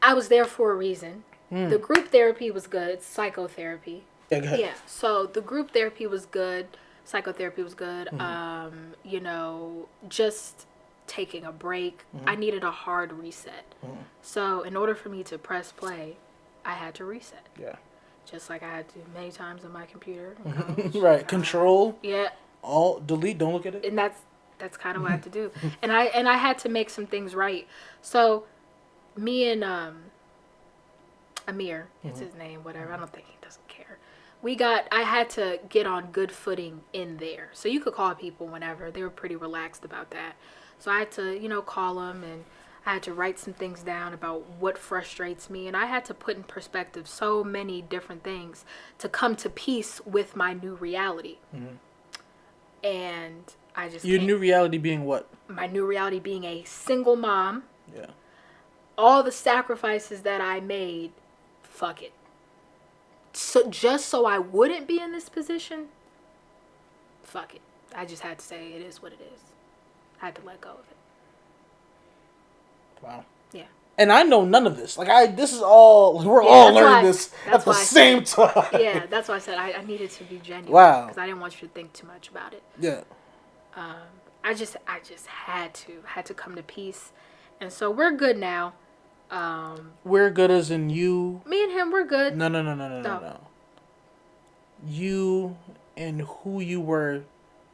[SPEAKER 2] I was there for a reason. The group therapy was good. Psychotherapy.
[SPEAKER 1] Yeah, go ahead.
[SPEAKER 2] Yeah. So the group therapy was good. Psychotherapy was good. Just taking a break. I needed a hard reset. So in order for me to press play, I had to reset. Yeah. Just like I had to many times on my computer.
[SPEAKER 1] Right. Control.
[SPEAKER 2] Yeah.
[SPEAKER 1] All delete. Don't look at it.
[SPEAKER 2] And that's kind of what I had to do. And I had to make some things right. So me and Amir, it's his name, whatever. I don't think he doesn't care. I had to get on good footing in there. So you could call people whenever. They were pretty relaxed about that. So I had to, call them, and I had to write some things down about what frustrates me. And I had to put in perspective so many different things to come to peace with my new reality. And I just
[SPEAKER 1] Your new reality being what?
[SPEAKER 2] My new reality being a single mom.
[SPEAKER 1] Yeah.
[SPEAKER 2] All the sacrifices that I made, fuck it. So just so I wouldn't be in this position, fuck it. I just had to say it is what it is. I had to let go of it.
[SPEAKER 1] Wow.
[SPEAKER 2] Yeah.
[SPEAKER 1] And I know none of this. This is all, we're all learning this at the same time.
[SPEAKER 2] Yeah, that's why I said I needed to be genuine.
[SPEAKER 1] Wow.
[SPEAKER 2] Because I didn't want you to think too much about it.
[SPEAKER 1] Yeah.
[SPEAKER 2] I just had to come to peace. And so we're good now.
[SPEAKER 1] We're good as in you.
[SPEAKER 2] Me and him, we're good.
[SPEAKER 1] No. You and who you were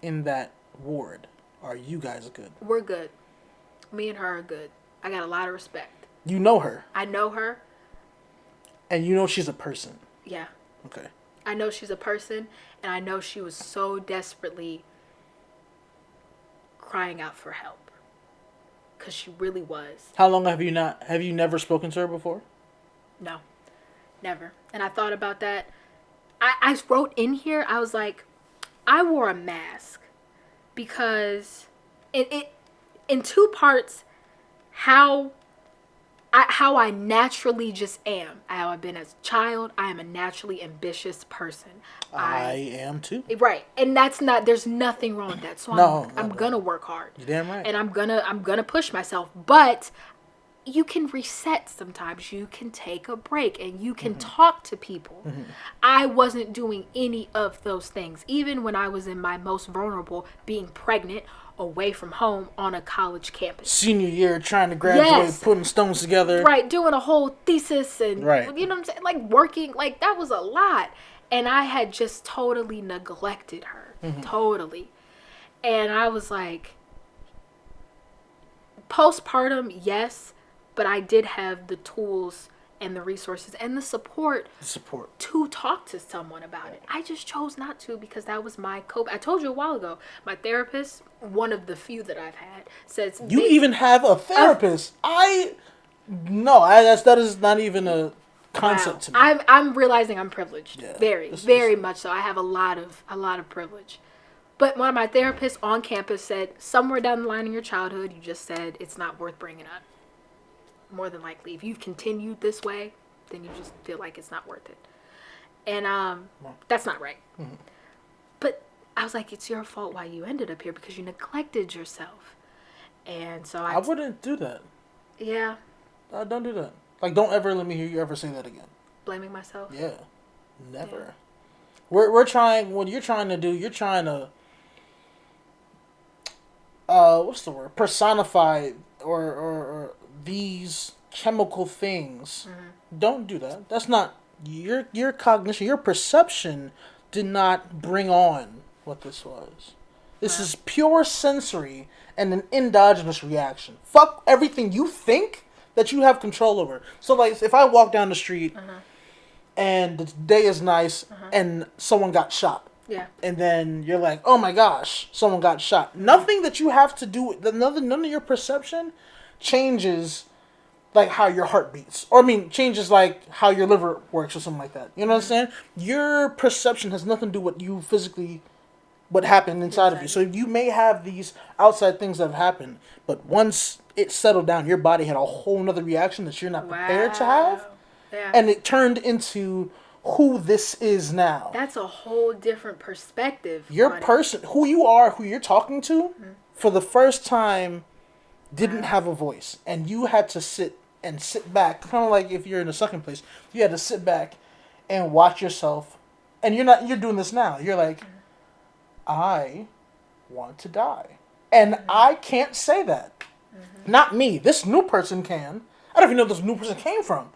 [SPEAKER 1] in that ward. Are you guys good?
[SPEAKER 2] We're good. Me and her are good. I got a lot of respect.
[SPEAKER 1] You know her.
[SPEAKER 2] I know her.
[SPEAKER 1] And you know she's a person.
[SPEAKER 2] Yeah.
[SPEAKER 1] Okay.
[SPEAKER 2] I know she's a person, and I know she was so desperately crying out for help. Because she really was.
[SPEAKER 1] How long have you never spoken to her before?
[SPEAKER 2] No. Never. And I thought about that. I wrote in here, I was like, I wore a mask because in two parts, how I naturally just am. How I've been as a child. I am a naturally ambitious person.
[SPEAKER 1] I am too.
[SPEAKER 2] Right. And there's nothing wrong with that. So I'm gonna work hard.
[SPEAKER 1] You're damn right.
[SPEAKER 2] And I'm gonna push myself. But you can reset sometimes. You can take a break and you can talk to people. I wasn't doing any of those things. Even when I was in my most vulnerable, being pregnant, away from home on a college campus.
[SPEAKER 1] Senior year, trying to graduate, putting stones together.
[SPEAKER 2] Right, doing a whole thesis and, you know what I'm saying? Like working, like that was a lot. And I had just totally neglected her. Totally. And I was like, postpartum, yes, but I did have the tools and the resources and the support to talk to someone about it. I just chose not to because that was my cope. I told you a while ago, my therapist, one of the few that I've had, says
[SPEAKER 1] you even have a therapist. That is not even a concept to me.
[SPEAKER 2] I'm realizing I'm privileged. Yeah, very much so. I have a lot of privilege. But one of my therapists on campus said, somewhere down the line in your childhood, you just said it's not worth bringing up. More than likely, if you've continued this way, then you just feel like it's not worth it. And that's not right. But I was like, it's your fault why you ended up here because you neglected yourself. And so I
[SPEAKER 1] wouldn't do that.
[SPEAKER 2] Yeah.
[SPEAKER 1] Don't do that. Like, don't ever let me hear you ever say that again.
[SPEAKER 2] Blaming myself?
[SPEAKER 1] Yeah. Never. Yeah. We're trying, what you're trying to do, you're trying to, what's the word? Personify or these chemical things. Don't do that. That's not your cognition, your perception did not bring on what this was. This is pure sensory and an endogenous reaction. Fuck everything you think that you have control over. So, like, if I walk down the street and the day is nice and someone got shot.
[SPEAKER 2] Yeah.
[SPEAKER 1] And then you're like, oh my gosh, someone got shot. Nothing that you have to do, none of your perception changes, like, how your heart beats. Or, changes, like, how your liver works or something like that. You know what I'm saying? Your perception has nothing to do with you physically, what happened inside of you. So you may have these outside things that have happened, but once it settled down, your body had a whole nother reaction that you're not prepared to have.
[SPEAKER 2] Yeah.
[SPEAKER 1] And it turned into who this is now.
[SPEAKER 2] That's a whole different perspective.
[SPEAKER 1] Your person, who you are, who you're talking to, for the first time, didn't have a voice. And you had to sit back, kind of like if you're in a sucking place, you had to sit back and watch yourself. And you're doing this now. You're like, I want to die. And I can't say that. Not me. This new person can. I don't even know where this new person came from.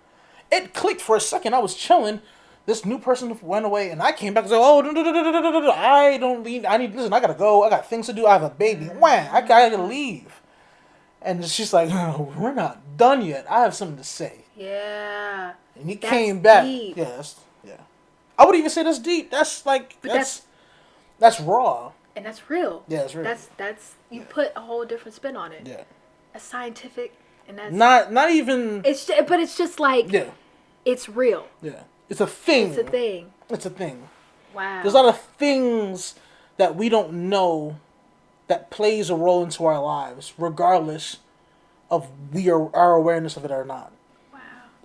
[SPEAKER 1] It clicked for a second. I was chilling. This new person went away, and I came back and said, "Oh, I don't leave. Listen, I gotta go. I got things to do. I have a baby. Wham! I gotta leave." And she's like, "Oh, we're not done yet. I have something to say."
[SPEAKER 2] Yeah.
[SPEAKER 1] And he came back.
[SPEAKER 2] Deep.
[SPEAKER 1] Yeah, I would even say that's deep. That's like that's raw.
[SPEAKER 2] And that's real.
[SPEAKER 1] Yeah, it's real.
[SPEAKER 2] That's you put a whole different spin on it.
[SPEAKER 1] Yeah.
[SPEAKER 2] That's scientific, and that's
[SPEAKER 1] not even.
[SPEAKER 2] But it's just like it's real.
[SPEAKER 1] Yeah, it's a thing.
[SPEAKER 2] It's a thing.
[SPEAKER 1] It's a thing.
[SPEAKER 2] Wow.
[SPEAKER 1] There's a lot of things that we don't know that plays a role into our lives, regardless of our awareness of it or not.
[SPEAKER 2] Wow.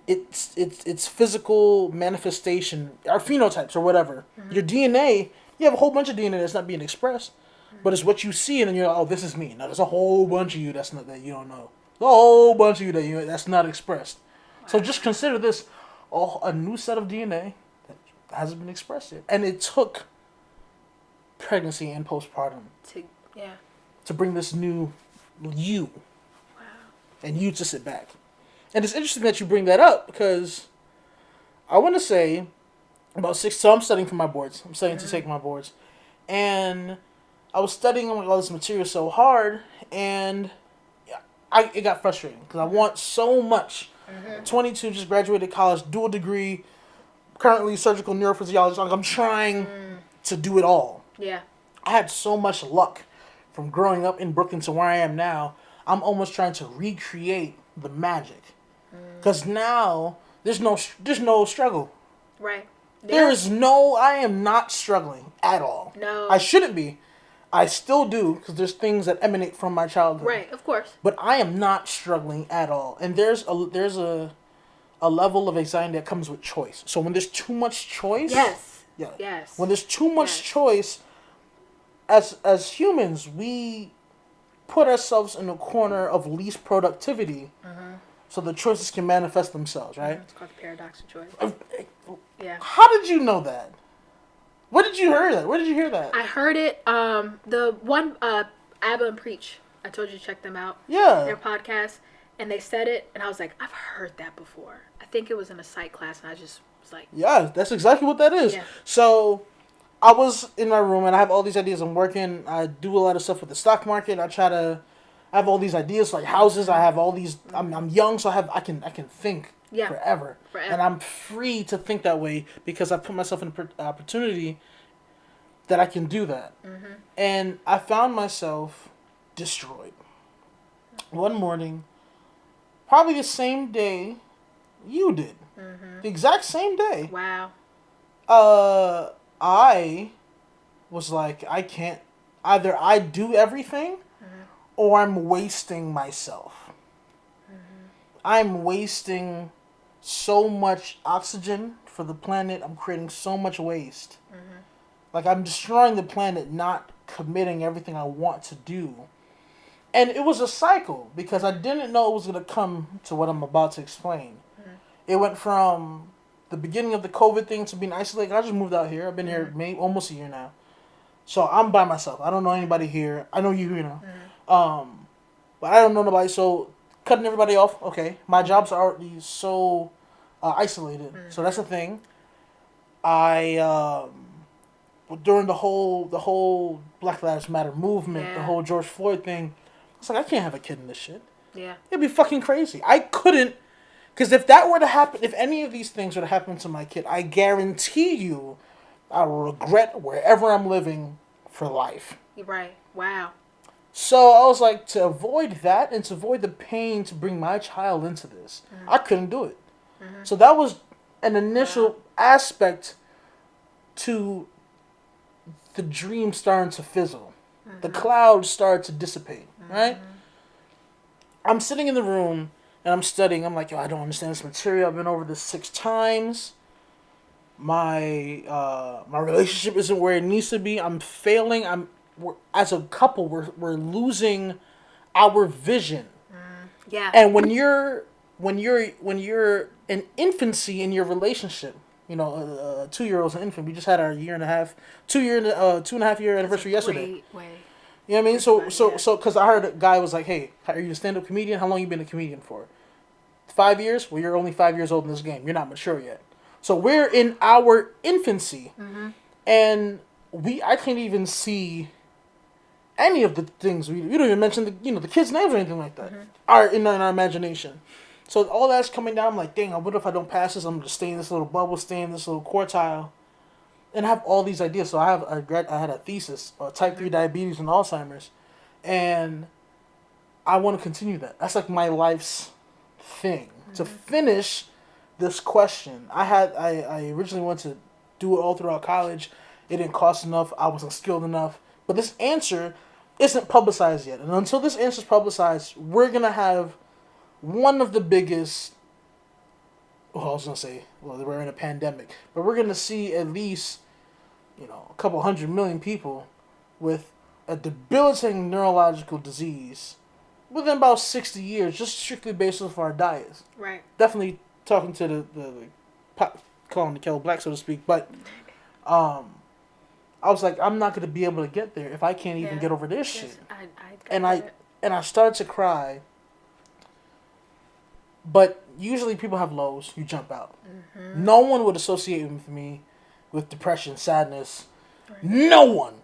[SPEAKER 1] It's physical manifestation, our phenotypes or whatever. Your DNA, you have a whole bunch of DNA that's not being expressed, but it's what you see, and then you're like, oh, this is me. Now there's a whole bunch of you that you don't know. There's a whole bunch of you that's not expressed. Wow. So just consider this a new set of DNA that hasn't been expressed yet, and it took pregnancy and postpartum to bring this new you.
[SPEAKER 2] Wow.
[SPEAKER 1] And you to sit back. And it's interesting that you bring that up, because I want to say about 6. So I'm studying for my boards. I'm studying to take my boards, and I was studying all this material so hard, and it got frustrating because I want so much. 22, just graduated college, dual degree, currently surgical neurophysiologist. Like, I'm trying to do it all.
[SPEAKER 2] Yeah.
[SPEAKER 1] I had so much luck from growing up in Brooklyn to where I am now. I'm almost trying to recreate the magic, because now there's no struggle.
[SPEAKER 2] Right.
[SPEAKER 1] I am not struggling at all.
[SPEAKER 2] No.
[SPEAKER 1] I shouldn't be. I still do, because there's things that emanate from my childhood.
[SPEAKER 2] Right, of course.
[SPEAKER 1] But I am not struggling at all. And there's a level of anxiety that comes with choice. So when there's too much choice.
[SPEAKER 2] Yes.
[SPEAKER 1] Yeah.
[SPEAKER 2] Yes.
[SPEAKER 1] When there's too much choice, as humans, we put ourselves in a corner of least productivity, so the choices can manifest themselves, right?
[SPEAKER 2] It's called the paradox of choice. Yeah.
[SPEAKER 1] How did you know that? Where did you hear that? Where did you hear that?
[SPEAKER 2] I heard it. The one Abba and Preach. I told you to check them out.
[SPEAKER 1] Yeah.
[SPEAKER 2] Their podcast, and they said it, and I was like, I've heard that before. I think it was in a psych class, and I just was like,
[SPEAKER 1] yeah, that's exactly what that is.
[SPEAKER 2] Yeah.
[SPEAKER 1] So I was in my room, and I have all these ideas. I'm working. I do a lot of stuff with the stock market. I have all these ideas, like houses. I have all these. I'm young, so I can think forever. And I'm free to think that way because I put myself in an opportunity that I can do that. And I found myself destroyed one morning, probably the same day you did. The exact same day.
[SPEAKER 2] wow.
[SPEAKER 1] I was like, I can't. Either I do everything, or I'm wasting myself. I'm wasting so much oxygen for the planet. I'm creating so much waste. Like, I'm destroying the planet, not committing everything I want to do. And it was a cycle, because I didn't know it was going to come to what I'm about to explain. It went from the beginning of the COVID thing to being isolated. I just moved out here. I've been here maybe almost a year now. So I'm by myself. I don't know anybody here. I know you know. But I don't know nobody. So cutting everybody off, okay. My jobs are already so isolated. So that's the thing. I during the whole Black Lives Matter movement, the
[SPEAKER 2] Yeah.
[SPEAKER 1] whole George Floyd thing. I was like, I can't have a kid in this shit.
[SPEAKER 2] Yeah.
[SPEAKER 1] It'd be fucking crazy. I couldn't, because if that were to happen, if any of these things were to happen to my kid, I guarantee you, I will regret wherever I'm living for life.
[SPEAKER 2] You're right. Wow.
[SPEAKER 1] So I was like, to avoid that and to avoid the pain to bring my child into this, I couldn't do it. So that was an initial aspect to the dream starting to fizzle. The clouds started to dissipate, right? I'm sitting in the room and I'm studying. I'm like, yo, I don't understand this material. I've been over this 6 times. My relationship isn't where it needs to be. I'm failing. As a couple, we're losing our vision.
[SPEAKER 2] Yeah.
[SPEAKER 1] And when you're in infancy in your relationship, 2-year-old's an infant. We just had our 2.5 year anniversary yesterday.
[SPEAKER 2] Great way.
[SPEAKER 1] You know what I mean? So because I heard a guy was like, "Hey, are you a stand-up comedian? How long you been a comedian for? 5 years? Well, you're only 5 years old in this game. You're not mature yet. So we're in our infancy, and I can't even see any of the things we don't even mention the kids' names or anything like that are in our imagination. So all that's coming down. I'm like, dang, what if I don't pass this? I'm just stay in this little bubble, stay in this little quartile, and I have all these ideas. So I had a thesis, type 3 diabetes and Alzheimer's, and I want to continue that. That's like my life's thing to finish this question. I originally wanted to do it all throughout college. It didn't cost enough. I wasn't skilled enough. But this answer isn't publicized yet. And until this answer is publicized, we're going to have one of the biggest... Well, I was going to say, we're in a pandemic. But we're going to see at least, a couple 100 million people with a debilitating neurological disease within about 60 years, just strictly based off our diets.
[SPEAKER 2] Right.
[SPEAKER 1] Definitely talking to the calling the kettle black, so to speak. But I was like, I'm not going to be able to get there if I can't even get over this shit. I started to cry. But usually people have lows. You jump out. No one would associate with me with depression, sadness. Right. No one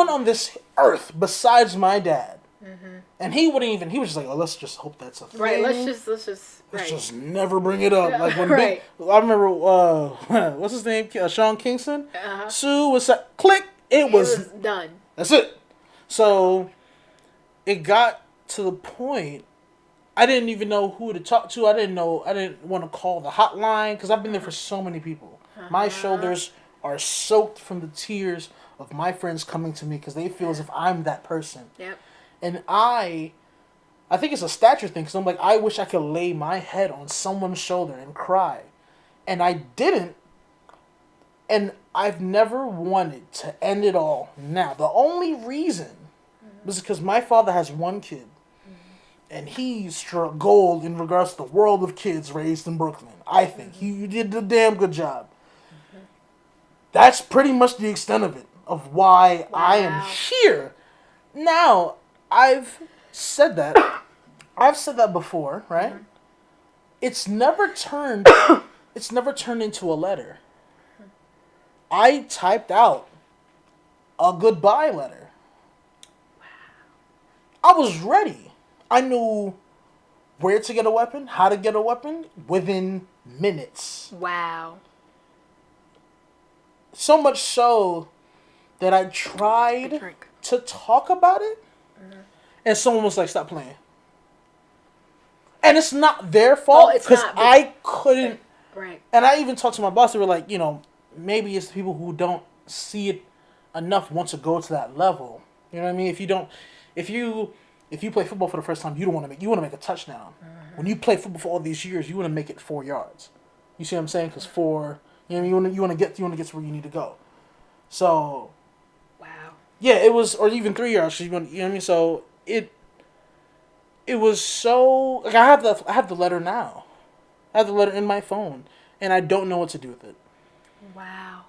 [SPEAKER 1] on this earth besides my dad. And he wouldn't even. He was just like, "Oh, let's just hope that's a thing.
[SPEAKER 2] Right. Let's
[SPEAKER 1] just never bring it up." Like when
[SPEAKER 2] right.
[SPEAKER 1] I remember, what's his name? Sean Kingston. Sue was click. It was
[SPEAKER 2] done.
[SPEAKER 1] That's it. So it got to the point. I didn't even know who to talk to. I didn't want to call the hotline because I've been there for so many people. My shoulders are soaked from the tears of my friends coming to me because they feel as if I'm that person.
[SPEAKER 2] Yep.
[SPEAKER 1] And I think it's a stature thing because I'm like, I wish I could lay my head on someone's shoulder and cry. And I didn't. And I've never wanted to end it all now. The only reason was because my father has one kid. And he struck gold in regards to the world of kids raised in Brooklyn. I think he did a damn good job. That's pretty much the extent of it, of why I am here. Now, I've said that. I've said that before, right? It's never turned into a letter. I typed out a goodbye letter. I was ready. I knew where to get a weapon, how to get a weapon within minutes.
[SPEAKER 2] Wow.
[SPEAKER 1] So much so that I tried to talk about it, and someone was like, "Stop playing." And it's not their fault because I couldn't.
[SPEAKER 2] Right.
[SPEAKER 1] And I even talked to my boss. They were like, maybe it's the people who don't see it enough want to go to that level. You know what I mean? If you play football for the first time, you want to make a touchdown. When you play football for all these years, you want to make it 4 yards. You see what I'm saying? Because you want to get to where you need to go. So,
[SPEAKER 2] wow.
[SPEAKER 1] Yeah, it was, or even 3 yards. You know what I mean? So it was so like I have the letter now. I have the letter in my phone, and I don't know what to do with it.
[SPEAKER 2] Wow.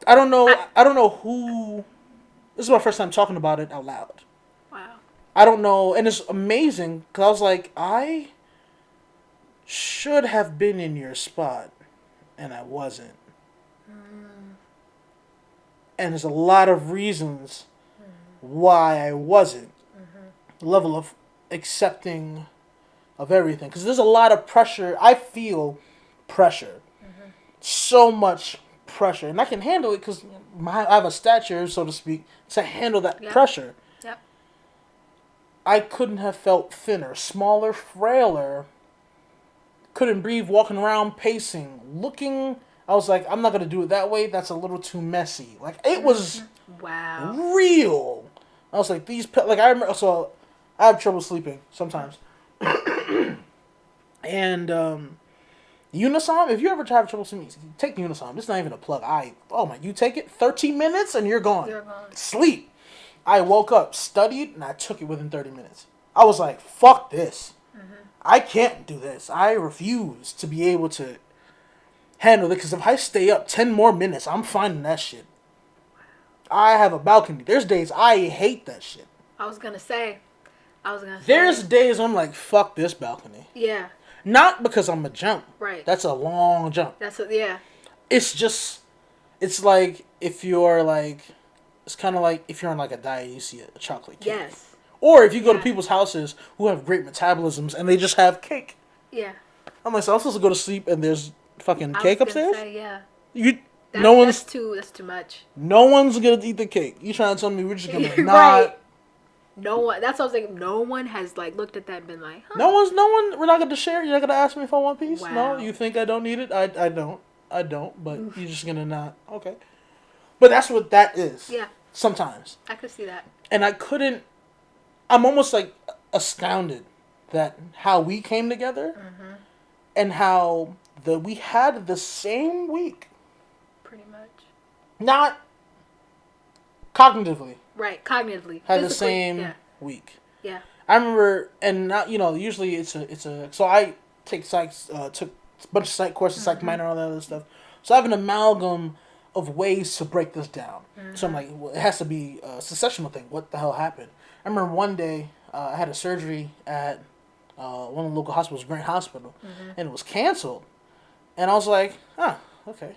[SPEAKER 1] I don't know who. This is my first time talking about it out loud.
[SPEAKER 2] Wow.
[SPEAKER 1] I don't know, and it's amazing because I was like, I should have been in your spot, and I wasn't. And there's a lot of reasons why I wasn't. The level of accepting of everything. Because there's a lot of pressure. I feel pressure. So much pressure. And I can handle it because I have a stature, so to speak, to handle that pressure.
[SPEAKER 2] Yep.
[SPEAKER 1] I couldn't have felt thinner, smaller, frailer. Couldn't breathe, walking around, pacing, looking. I was like, I'm not going to do it that way. That's a little too messy. Like, it was real. I was like, like, I remember, so I have trouble sleeping sometimes. And, Unisom, if you ever have trouble sleeping, take Unisom. This is not even a plug. You take it, 13 minutes and you're gone. Sleep. I woke up, studied, and I took it within 30 minutes. I was like, fuck this. I can't do this. I refuse to be able to handle it, because if I stay up 10 more minutes, I'm finding that shit. I have a balcony. There's days I hate that shit.
[SPEAKER 2] I was gonna say.
[SPEAKER 1] There's days I'm like, fuck this balcony.
[SPEAKER 2] Yeah.
[SPEAKER 1] Not because I'm a jump.
[SPEAKER 2] Right.
[SPEAKER 1] That's a long jump.
[SPEAKER 2] Yeah.
[SPEAKER 1] It's just, it's like if you're like, it's kind of like if you're on like a diet, you see a chocolate cake.
[SPEAKER 2] Yes.
[SPEAKER 1] Or if you go to people's houses who have great metabolisms and they just have cake.
[SPEAKER 2] Yeah.
[SPEAKER 1] I'm like, so I'm supposed to go to sleep and there's fucking cake upstairs?
[SPEAKER 2] Say, yeah.
[SPEAKER 1] That's
[SPEAKER 2] too much.
[SPEAKER 1] No one's gonna eat the cake. You trying to tell me we're just gonna not?
[SPEAKER 2] Right. No one. That's what I was like. No one has like looked at that and been like, huh?
[SPEAKER 1] No one. We're not gonna share. You're not gonna ask me if I want peace.
[SPEAKER 2] Wow.
[SPEAKER 1] No, you think I don't need it? I don't. But you're just gonna not. Okay. But that's what that is.
[SPEAKER 2] Yeah.
[SPEAKER 1] Sometimes.
[SPEAKER 2] I could see that.
[SPEAKER 1] And I couldn't. I'm almost like astounded that how we came together, and how we had the same week.
[SPEAKER 2] Pretty much.
[SPEAKER 1] Not cognitively.
[SPEAKER 2] Right, cognitively.
[SPEAKER 1] Had the same week.
[SPEAKER 2] Yeah.
[SPEAKER 1] I remember, and not, usually it's a. So I take took a bunch of psych courses, psych minor, all that other stuff. So I have an amalgam of ways to break this down. So I'm like, well, it has to be a successional thing. What the hell happened? I remember one day I had a surgery at one of the local hospitals, Grant Hospital, and it was canceled. And I was like, okay.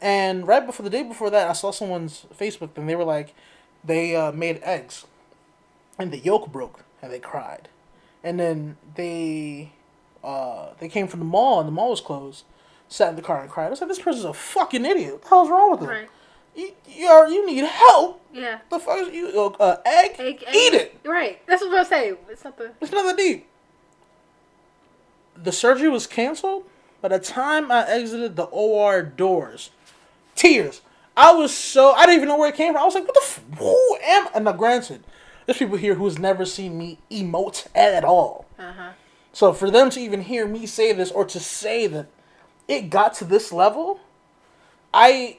[SPEAKER 1] And right before the day before that, I saw someone's Facebook, and they were like, they made eggs, and the yolk broke, and they cried. And then they came from the mall, and the mall was closed, sat in the car and cried. I was like, this person's a fucking idiot. What the hell's wrong with them?
[SPEAKER 2] Right.
[SPEAKER 1] You need help.
[SPEAKER 2] Yeah.
[SPEAKER 1] The fuck is you? Egg? Eat it.
[SPEAKER 2] Right. That's what I was saying. It's not
[SPEAKER 1] that deep. The surgery was canceled. By the time I exited the OR doors, tears. I didn't even know where it came from. I was like, who am I? And now granted, there's people here who's never seen me emote at all. So for them to even hear me say this, or to say that it got to this level, I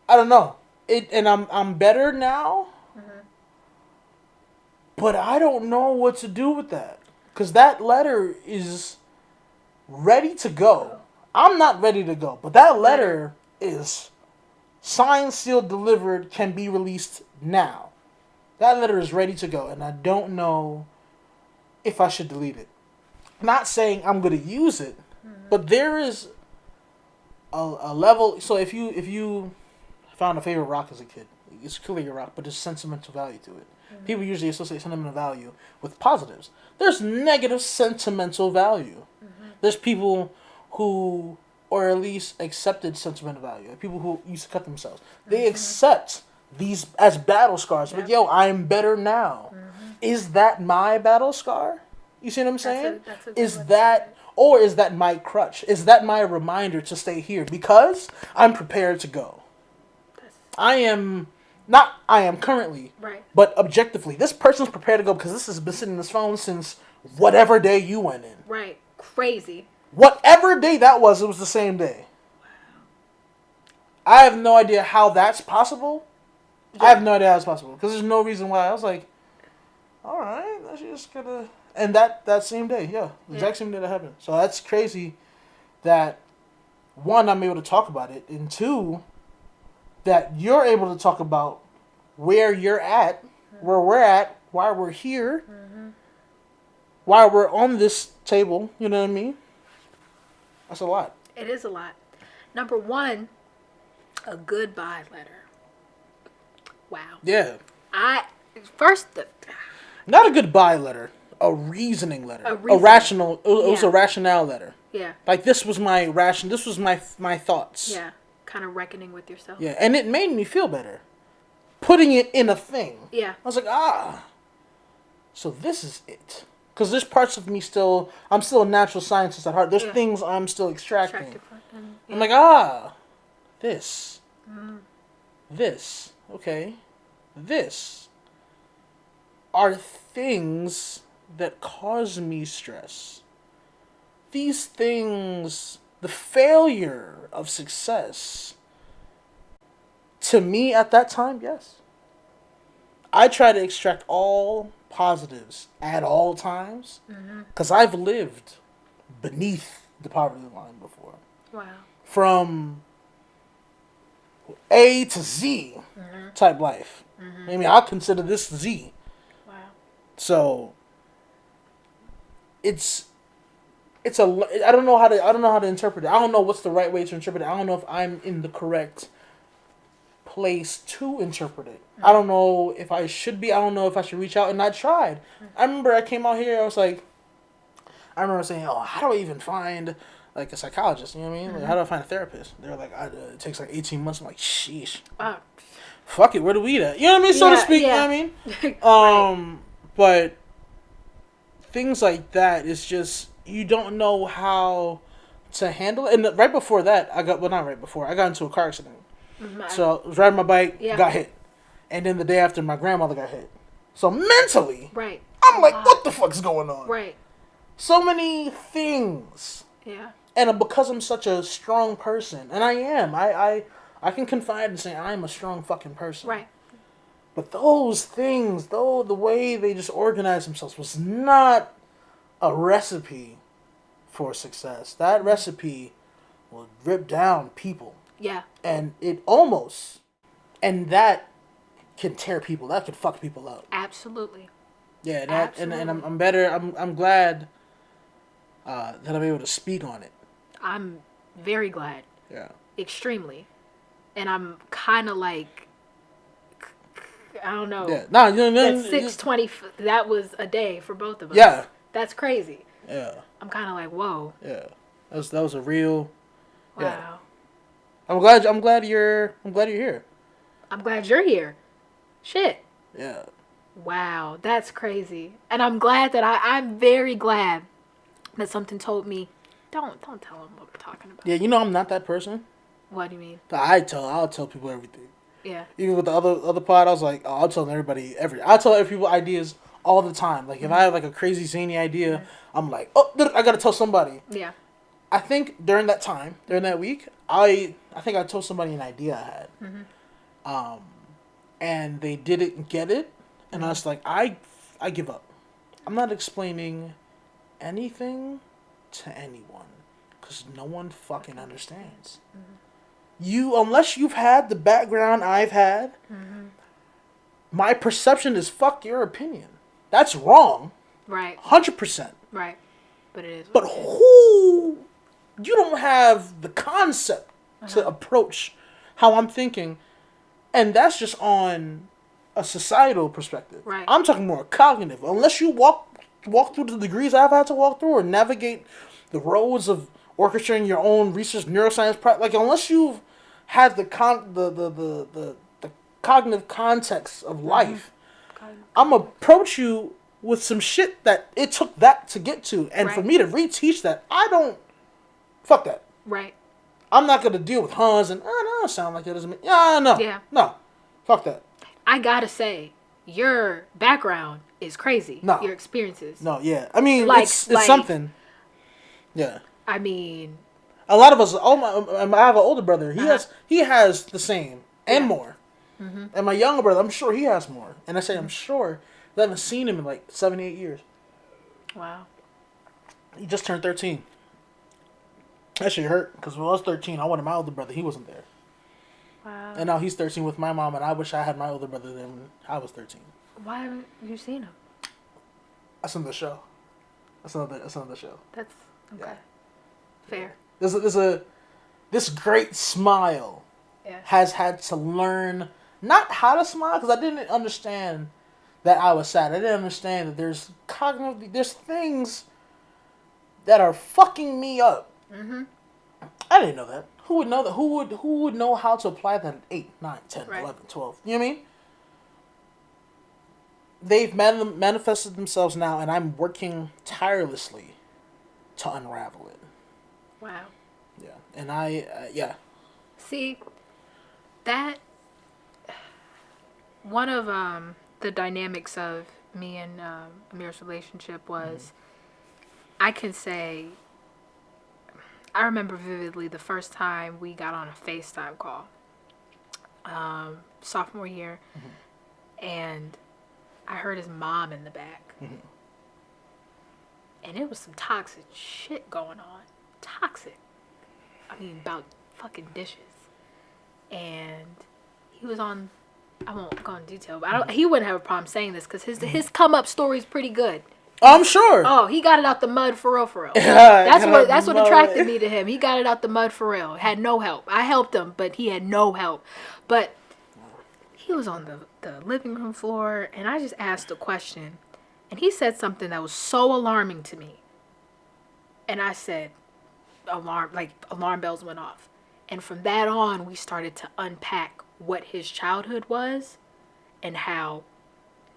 [SPEAKER 1] don't know. And I'm better now. But I don't know what to do with that. Because that letter is ready to go. I'm not ready to go. But that letter is signed, sealed, delivered, can be released now. That letter is ready to go. And I don't know if I should delete it. Not saying I'm going to use it. But there is a level. So if you found a favorite rock as a kid, it's clearly a rock, but there's sentimental value to it. People usually associate sentimental value with positives. There's negative sentimental value. There's people who, or at least accepted sentimental value. People who used to cut themselves. They accept these as battle scars. But I'm better now. Is that my battle scar? You see what I'm saying? Is that my crutch? Is that my reminder to stay here? Because I'm prepared to go. I am currently. Right. But objectively, this person's prepared to go because this has been sitting in this phone since whatever day you went in.
[SPEAKER 2] Right. Crazy.
[SPEAKER 1] Whatever day that was, it was the same day. Wow. I have no idea how that's possible. Yeah. I have no idea how it's possible. Because there's no reason why. I was like, alright, that's just gonna... And that same day, the exact same day that happened. So that's crazy that, one, I'm able to talk about it, and two, that you're able to talk about where you're at, where we're at, why we're here, why we're on this table, you know what I mean? That's a lot.
[SPEAKER 2] It is a lot. Number one, a goodbye letter. Wow.
[SPEAKER 1] Yeah.
[SPEAKER 2] First,
[SPEAKER 1] Not a goodbye letter. A reasoning letter.
[SPEAKER 2] A
[SPEAKER 1] rational. It was
[SPEAKER 2] Yeah.
[SPEAKER 1] a rationale letter.
[SPEAKER 2] yeah,
[SPEAKER 1] Like this was my ration. This was my thoughts.
[SPEAKER 2] yeah, kind of reckoning with yourself.
[SPEAKER 1] Yeah, and it made me feel better. Putting it in a thing.
[SPEAKER 2] Yeah.
[SPEAKER 1] I was like, so this is it. Because there's parts of me still. I'm still a natural scientist at heart. There's things I'm still extracting.
[SPEAKER 2] Yeah.
[SPEAKER 1] I'm like, this. This. Okay. This are things that cause me stress. These things, the failure of success, to me at that time, yes. I try to extract all positives at all times because I've lived beneath the poverty line before.
[SPEAKER 2] Wow.
[SPEAKER 1] From A to Z type life. I mean, I consider this Z.
[SPEAKER 2] Wow.
[SPEAKER 1] So it's a I don't know how to interpret it. I don't know what's the right way to interpret it. I don't know if I'm in the correct place to interpret it. I don't know if I should be. I don't know if I should reach out, and I tried. I remember I came out here. I remember saying, "Oh, how do I even find like a psychologist?" You know what I mean? Like, how do I find a therapist? They're like, "It takes like 18 months." I'm like, "Sheesh, fuck it, where do we eat at?" You know what I mean, so to speak.
[SPEAKER 2] Yeah.
[SPEAKER 1] You know what I mean? But things like that is just you don't know how to handle it. And right before that, not right before. I got into a car accident. So I was riding my bike, got hit. And then the day after, my grandmother got hit. So mentally, I'm like, what the fuck's going on?
[SPEAKER 2] Right.
[SPEAKER 1] So many things.
[SPEAKER 2] Yeah.
[SPEAKER 1] And because I'm such a strong person, and I am, I can confide and say I'm a strong fucking person.
[SPEAKER 2] Right.
[SPEAKER 1] But those things, though, the way they just organize themselves was not a recipe for success. That recipe will rip down people.
[SPEAKER 2] Yeah.
[SPEAKER 1] And it almost, and that can tear people. That can fuck people up.
[SPEAKER 2] Absolutely.
[SPEAKER 1] Yeah. And I'm better. I'm glad that I'm able to speak on it.
[SPEAKER 2] I'm very glad.
[SPEAKER 1] Yeah.
[SPEAKER 2] Extremely. And I'm kind of like, I don't know.
[SPEAKER 1] Yeah. No.
[SPEAKER 2] That 620. That was a day for both of us.
[SPEAKER 1] Yeah.
[SPEAKER 2] That's crazy.
[SPEAKER 1] Yeah.
[SPEAKER 2] I'm kind of like, whoa.
[SPEAKER 1] Yeah. That was a real.
[SPEAKER 2] Wow.
[SPEAKER 1] Yeah. I'm glad you're here.
[SPEAKER 2] I'm glad you're here. Shit.
[SPEAKER 1] Yeah.
[SPEAKER 2] Wow, that's crazy. And I'm glad that I'm very glad that something told me, don't tell them what we're talking about.
[SPEAKER 1] Yeah, you know I'm not that person.
[SPEAKER 2] What do you mean?
[SPEAKER 1] I'll tell people everything.
[SPEAKER 2] Yeah.
[SPEAKER 1] Even with the other pod, I was like, I'll tell everybody I'll tell people ideas all the time. Like if I have like a crazy zany idea, I'm like, oh, I gotta tell somebody.
[SPEAKER 2] Yeah.
[SPEAKER 1] I think during that week, I think I told somebody an idea I had, and they didn't get it, and I was like, I give up. I'm not explaining anything to anyone because no one fucking understands. Unless you've had the background I've had, my perception is fuck your opinion. That's wrong.
[SPEAKER 2] Right.
[SPEAKER 1] 100%.
[SPEAKER 2] Right. But it is.
[SPEAKER 1] But who? You don't have the concept to approach how I'm thinking, and that's just on a societal perspective.
[SPEAKER 2] Right.
[SPEAKER 1] I'm talking more cognitive. Unless you walk through the degrees I've had to walk through, or navigate the roads of orchestrating your own research, neuroscience, like unless you've had the cognitive context of life, I'm gonna approach you with some shit that it took that to get to, and for me to reteach that, fuck that.
[SPEAKER 2] Right.
[SPEAKER 1] I'm not gonna deal with Hans and no, sound like that doesn't mean no.
[SPEAKER 2] Yeah.
[SPEAKER 1] No. Fuck that.
[SPEAKER 2] I gotta say, your background is crazy.
[SPEAKER 1] No.
[SPEAKER 2] Your experiences.
[SPEAKER 1] No, yeah. I mean it's
[SPEAKER 2] like,
[SPEAKER 1] something. Yeah.
[SPEAKER 2] I mean,
[SPEAKER 1] a lot of us I have an older brother. He has the same and more. And my younger brother, I'm sure he has more. And I say I'm sure, I haven't seen him in like 7-8 years.
[SPEAKER 2] Wow.
[SPEAKER 1] He just turned 13. That shit hurt because when I was 13, I wanted my older brother. He wasn't there.
[SPEAKER 2] Wow.
[SPEAKER 1] And now he's 13 with my mom, and I wish I had my older brother then when I was 13.
[SPEAKER 2] Why haven't you seen him?
[SPEAKER 1] That's another show. That's another show.
[SPEAKER 2] That's okay.
[SPEAKER 1] Yeah.
[SPEAKER 2] Fair.
[SPEAKER 1] This great smile has had to learn not how to smile, because I didn't understand that I was sad. I didn't understand that there's things that are fucking me up.
[SPEAKER 2] Mm-hmm.
[SPEAKER 1] I didn't know that. Who would know that? Who would know how to apply that at 8, 9, 10,
[SPEAKER 2] Right.
[SPEAKER 1] 11, 12? You know what I mean? They've manifested themselves now, and I'm working tirelessly to unravel it.
[SPEAKER 2] Wow.
[SPEAKER 1] Yeah. And I, yeah.
[SPEAKER 2] See, that one of the dynamics of me and Amir's relationship was, I can say, I remember vividly the first time we got on a FaceTime call, sophomore year, and I heard his mom in the back. And it was some toxic shit going on. Toxic. I mean, about fucking dishes. And he was on, I won't go in detail, but he wouldn't have a problem saying this because his come up story is pretty good.
[SPEAKER 1] I'm sure.
[SPEAKER 2] Oh, he got it out the mud for real, for real.
[SPEAKER 1] Yeah,
[SPEAKER 2] That's what attracted me to him. He got it out the mud for real. Had no help. I helped him, but he had no help. But he was on the living room floor, and I just asked a question, and he said something that was so alarming to me. And I said, alarm bells went off. And from that on, we started to unpack what his childhood was and how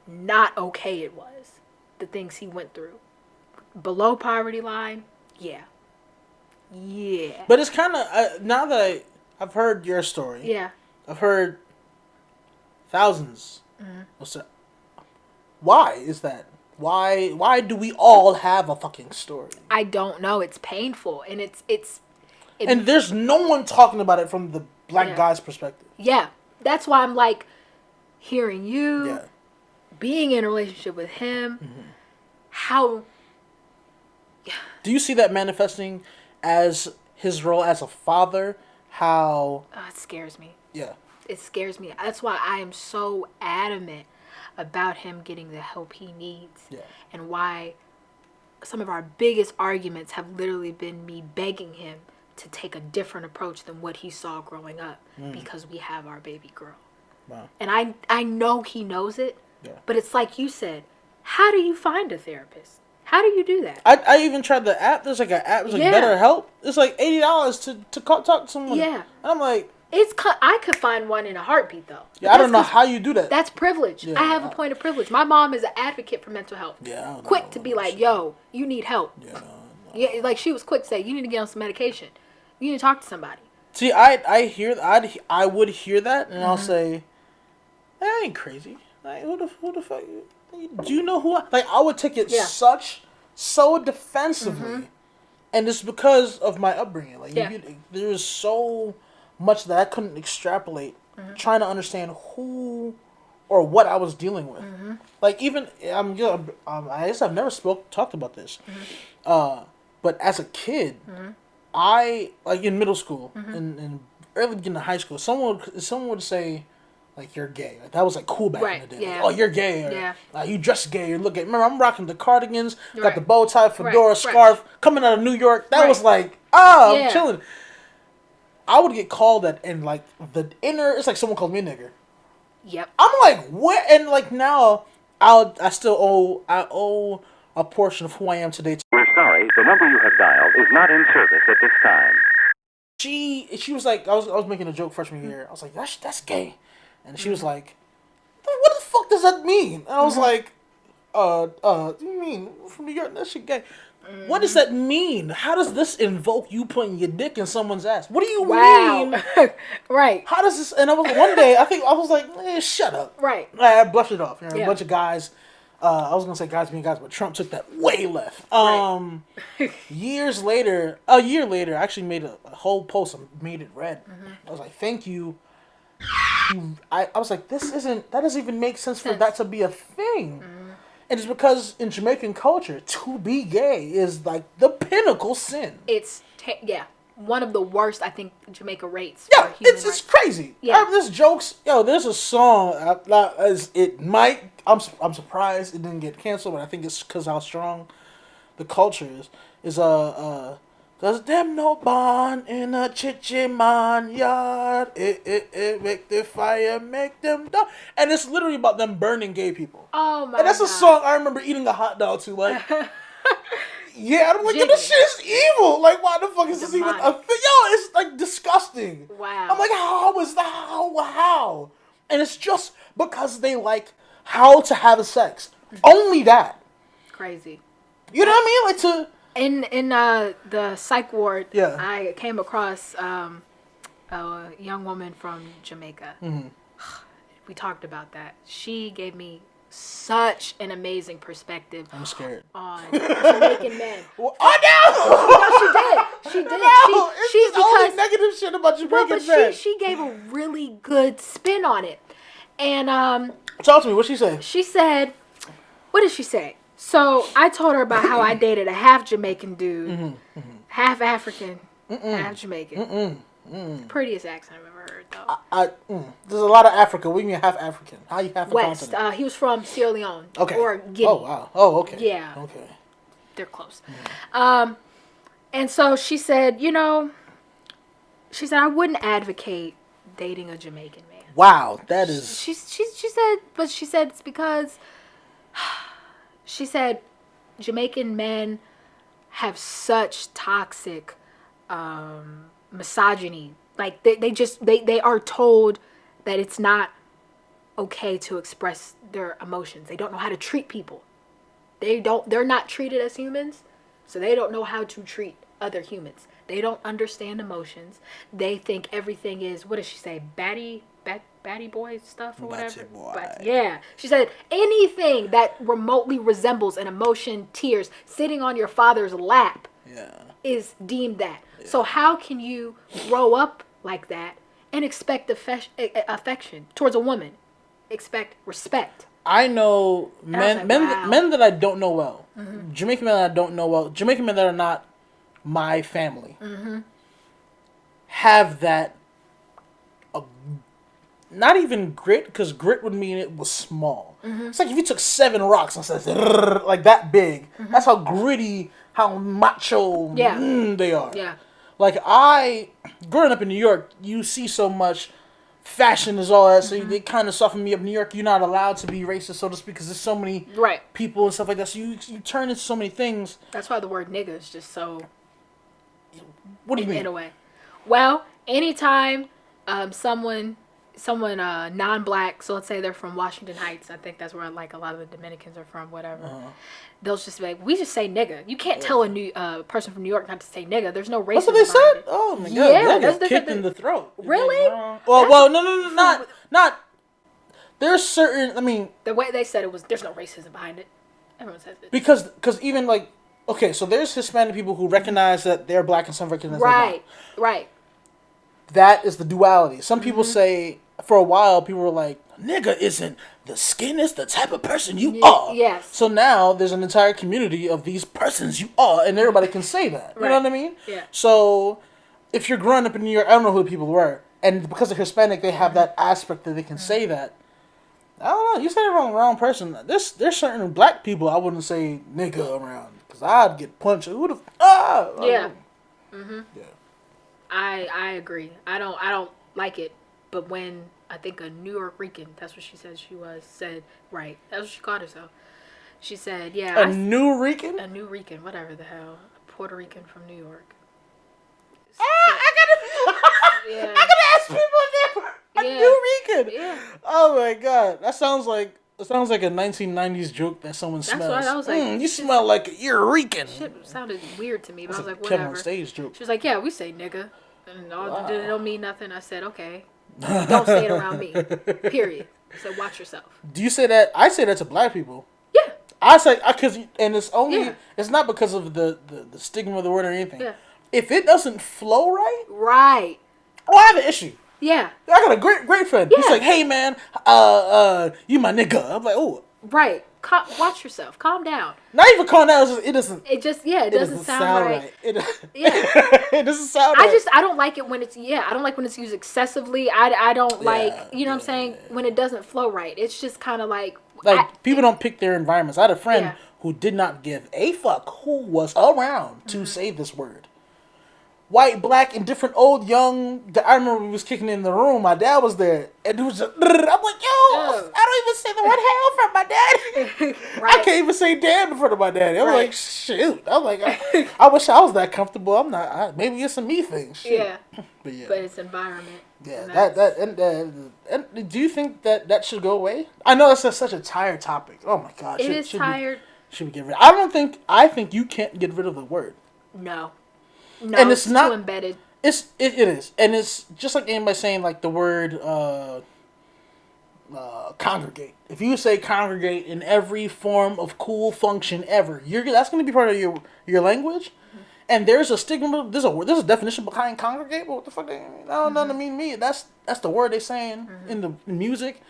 [SPEAKER 2] not okay it was. The things he went through. Below poverty line, yeah. Yeah.
[SPEAKER 1] But it's kind of, now that I've heard your story.
[SPEAKER 2] Yeah.
[SPEAKER 1] I've heard thousands. Why is that? Why do we all have a fucking story?
[SPEAKER 2] I don't know. It's painful, and
[SPEAKER 1] and there's no one talking about it from the black guy's perspective.
[SPEAKER 2] Yeah, that's why I'm like, hearing you, being in a relationship with him, how.
[SPEAKER 1] Do you see that manifesting as his role as a father? How?
[SPEAKER 2] It scares me.
[SPEAKER 1] Yeah.
[SPEAKER 2] It scares me. That's why I am so adamant about him getting the help he needs.
[SPEAKER 1] Yeah.
[SPEAKER 2] And why some of our biggest arguments have literally been me begging him to take a different approach than what he saw growing up because we have our baby girl.
[SPEAKER 1] Wow.
[SPEAKER 2] And I know he knows it,
[SPEAKER 1] Yeah.
[SPEAKER 2] but it's like you said, how do you find a therapist? How do you do that?
[SPEAKER 1] I even tried the app. There's like an app. It's like BetterHelp. It's like $80 to talk to someone.
[SPEAKER 2] Yeah.
[SPEAKER 1] And I'm like,
[SPEAKER 2] I could find one in a heartbeat though.
[SPEAKER 1] Yeah, I don't know how you do that.
[SPEAKER 2] That's privilege.
[SPEAKER 1] Yeah,
[SPEAKER 2] I have a point of privilege. My mom is an advocate for mental health.
[SPEAKER 1] Yeah.
[SPEAKER 2] Quick to be like, yo, you need help.
[SPEAKER 1] Yeah.
[SPEAKER 2] Yeah, like she was quick to say, you need to get on some medication. You need to talk to somebody.
[SPEAKER 1] See, I would hear that, and I'll say, I ain't crazy. Like, who the fuck? Do you know who I would take it so defensively, and it's because of my upbringing. Like, there was so much that I couldn't extrapolate, trying to understand who or what I was dealing with. Like, even I guess I've never talked about this, but as a kid, I like in middle school and early beginning of high school, someone would say, like, you're gay. Like, that was like cool back in the day.
[SPEAKER 2] Yeah.
[SPEAKER 1] Like, oh, you're gay. Or, you dress gay. Or look at. Remember, I'm rocking the cardigans, got the bow tie, fedora, scarf, coming out of New York. That was like, I'm chilling. I would get called that, and like the inner, it's like someone called me a nigger.
[SPEAKER 2] Yep.
[SPEAKER 1] I'm like, what? And like now, I owe a portion of who I am today.
[SPEAKER 3] We're sorry, the number you have dialed is not in service at this time.
[SPEAKER 1] She was like, I was making a joke freshman year. I was like, that's gay. And she was like, what the fuck does that mean? And I was like, what do you mean? From New York, that shit gay. What does that mean? How does this invoke you putting your dick in someone's ass? What do you mean?
[SPEAKER 2] Right.
[SPEAKER 1] How does this, and I was, one day, I was like, shut up.
[SPEAKER 2] Right.
[SPEAKER 1] I brushed it off. A bunch of guys, I was going to say guys being guys, but Trump took that way left. A year later, I actually made a whole post and made it red. I was like, thank you. I was like, that doesn't even make sense for that to be a thing. And it's because in Jamaican culture, to be gay is like the pinnacle sin.
[SPEAKER 2] It's, one of the worst, I think, Jamaica rates.
[SPEAKER 1] Yeah, it's crazy.
[SPEAKER 2] Yeah.
[SPEAKER 1] There's jokes. There's a song, I'm surprised it didn't get canceled, but I think it's because how strong the culture is the Cause them no born in a chichiman yard. It make the fire, make them die. And it's literally about them burning gay people.
[SPEAKER 2] Oh my god.
[SPEAKER 1] And that's a song I remember eating a hot dog to. Like, yeah, I'm like, yo, this shit is evil. Like, why the fuck is this even a thing? Yo, it's like disgusting.
[SPEAKER 2] Wow.
[SPEAKER 1] I'm like, how is that? How? And it's just because they like how to have sex. Only that.
[SPEAKER 2] Crazy.
[SPEAKER 1] You know what I mean? Like to...
[SPEAKER 2] In the psych ward,
[SPEAKER 1] yeah.
[SPEAKER 2] I came across a young woman from Jamaica.
[SPEAKER 1] Mm-hmm.
[SPEAKER 2] We talked about that. She gave me such an amazing perspective.
[SPEAKER 1] I'm scared.
[SPEAKER 2] On Jamaican men.
[SPEAKER 1] Well, oh
[SPEAKER 2] no! She did.
[SPEAKER 1] No,
[SPEAKER 2] She's
[SPEAKER 1] only negative shit about Jamaican men.
[SPEAKER 2] She gave a really good spin on it. And
[SPEAKER 1] talk to me. What she say?
[SPEAKER 2] She said, what did she say? So I told her about how I dated a half Jamaican dude, half African, half Jamaican. Prettiest accent I've ever heard, though.
[SPEAKER 1] There's a lot of Africa. What do you mean half African? How you half a
[SPEAKER 2] West.
[SPEAKER 1] continent?
[SPEAKER 2] He was from Sierra Leone.
[SPEAKER 1] Okay.
[SPEAKER 2] Or Guinea.
[SPEAKER 1] Oh wow. Oh okay.
[SPEAKER 2] Yeah.
[SPEAKER 1] Okay.
[SPEAKER 2] They're close. And so she said, I wouldn't advocate dating a Jamaican man.
[SPEAKER 1] Wow, that is.
[SPEAKER 2] She said it's because. She said Jamaican men have such toxic misogyny. Like they are told that it's not okay to express their emotions. They don't know how to treat people. They're not treated as humans, so they don't know how to treat other humans. They don't understand emotions. They think everything is, what does she say, batty boy stuff or whatever. But yeah, she said anything that remotely resembles an emotion, tears, sitting on your father's lap, is deemed that. Yeah. So how can you grow up like that and expect affection towards a woman? Expect respect.
[SPEAKER 1] I know men that I don't know well. Mm-hmm. Jamaican men that I don't know well. Jamaican men that are not my family. Mm-hmm. Have that. Not even grit, because grit would mean it was small. Mm-hmm. It's like if you took 7 rocks and said like that big. Mm-hmm. That's how gritty, how macho they are. Yeah. Like growing up in New York, you see so much fashion is all that, so they kind of soften me up. New York, you're not allowed to be racist, so to speak, because there's so many people and stuff like that. So you turn into so many things.
[SPEAKER 2] That's why the word nigga is just so.
[SPEAKER 1] What do you mean?
[SPEAKER 2] In a way, well, anytime someone non-black, so let's say they're from Washington Heights, I think that's where like a lot of the Dominicans are from, whatever. They'll just be like, we just say nigga. You can't tell a person from New York not to say nigga. There's no racism. That's what they said? It.
[SPEAKER 1] Oh my god. Yeah, that's kicked in the throat.
[SPEAKER 2] Really?
[SPEAKER 1] Well, no, not. There's certain, I mean.
[SPEAKER 2] The way they said it was, there's no racism behind it. Everyone says it.
[SPEAKER 1] Because even like, okay, so there's Hispanic people who recognize that they're black and some recognize they're not. Right. That is the duality. Some people say, for a while, people were like, nigga isn't the skin, it's the type of person you are. Yes. So now there's an entire community of these persons you are, and everybody can say that. You know what I mean? Yeah. So if you're growing up in New York, I don't know who the people were, and because they're Hispanic, they have that aspect that they can say that. I don't know. You said it wrong person. There's certain black people I wouldn't say nigga around, because I'd get punched. Who the yeah. Yeah.
[SPEAKER 2] I agree. I don't like it, but when I think a New York-Rican, that's what she said she was, said, right, that's what she called herself. She said, yeah.
[SPEAKER 1] A New Rican?
[SPEAKER 2] A New Rican, whatever the hell. A Puerto Rican from New York.
[SPEAKER 1] I gotta ask people if they're a New Rican. Yeah. Oh my god, that sounds like a 1990s joke that someone smells. That's why I was like, you smell like you're Rican.
[SPEAKER 2] Shit sounded weird to me, but I was like, whatever.
[SPEAKER 1] Kevin on stage joke.
[SPEAKER 2] She was like, yeah, we say nigga, and it don't mean nothing. I said, okay, don't say it around me. Period. So watch yourself.
[SPEAKER 1] Do you say that? I say that to black people.
[SPEAKER 2] Yeah.
[SPEAKER 1] I say and it's only it's not because of the stigma of the word or anything. Yeah. If it doesn't flow right, I have an issue. Yeah. I got a great friend. Yeah. He's like, hey man, you my nigga. I'm like, oh.
[SPEAKER 2] Right. Watch yourself. Calm down.
[SPEAKER 1] Not even calm down. It doesn't.
[SPEAKER 2] It doesn't sound right.
[SPEAKER 1] It doesn't sound right.
[SPEAKER 2] I don't like it when it's I don't like when it's used excessively. I don't like, you know what I'm saying, when it doesn't flow right. It's just kind of like
[SPEAKER 1] people don't pick their environments. I had a friend who did not give a fuck who was around to say this word. white, black, and different old, young. I remember we was kicking in the room. My dad was there, and it was just. I'm like, yo, I don't even say the word hell in front of my dad.
[SPEAKER 2] Right.
[SPEAKER 1] I can't even say damn in front of my daddy. I'm
[SPEAKER 2] Right.
[SPEAKER 1] like, shoot. I'm like, I wish I was that comfortable. I'm not. Maybe it's a me thing. Shoot.
[SPEAKER 2] Yeah.
[SPEAKER 1] But yeah.
[SPEAKER 2] But it's environment.
[SPEAKER 1] Yeah, and do you think that should go away? I know that's such a tired topic. Oh my god,
[SPEAKER 2] It is tired.
[SPEAKER 1] Should we get rid? I think you can't get rid of the word.
[SPEAKER 2] No,
[SPEAKER 1] and it's not
[SPEAKER 2] too embedded.
[SPEAKER 1] It is, and it's just like anybody saying like the word congregate. If you say congregate in every form of cool function ever, that's going to be part of your language. And there's a stigma. There's a definition behind congregate. But what the fuck? Doesn't mean me. That's the word they saying in the music,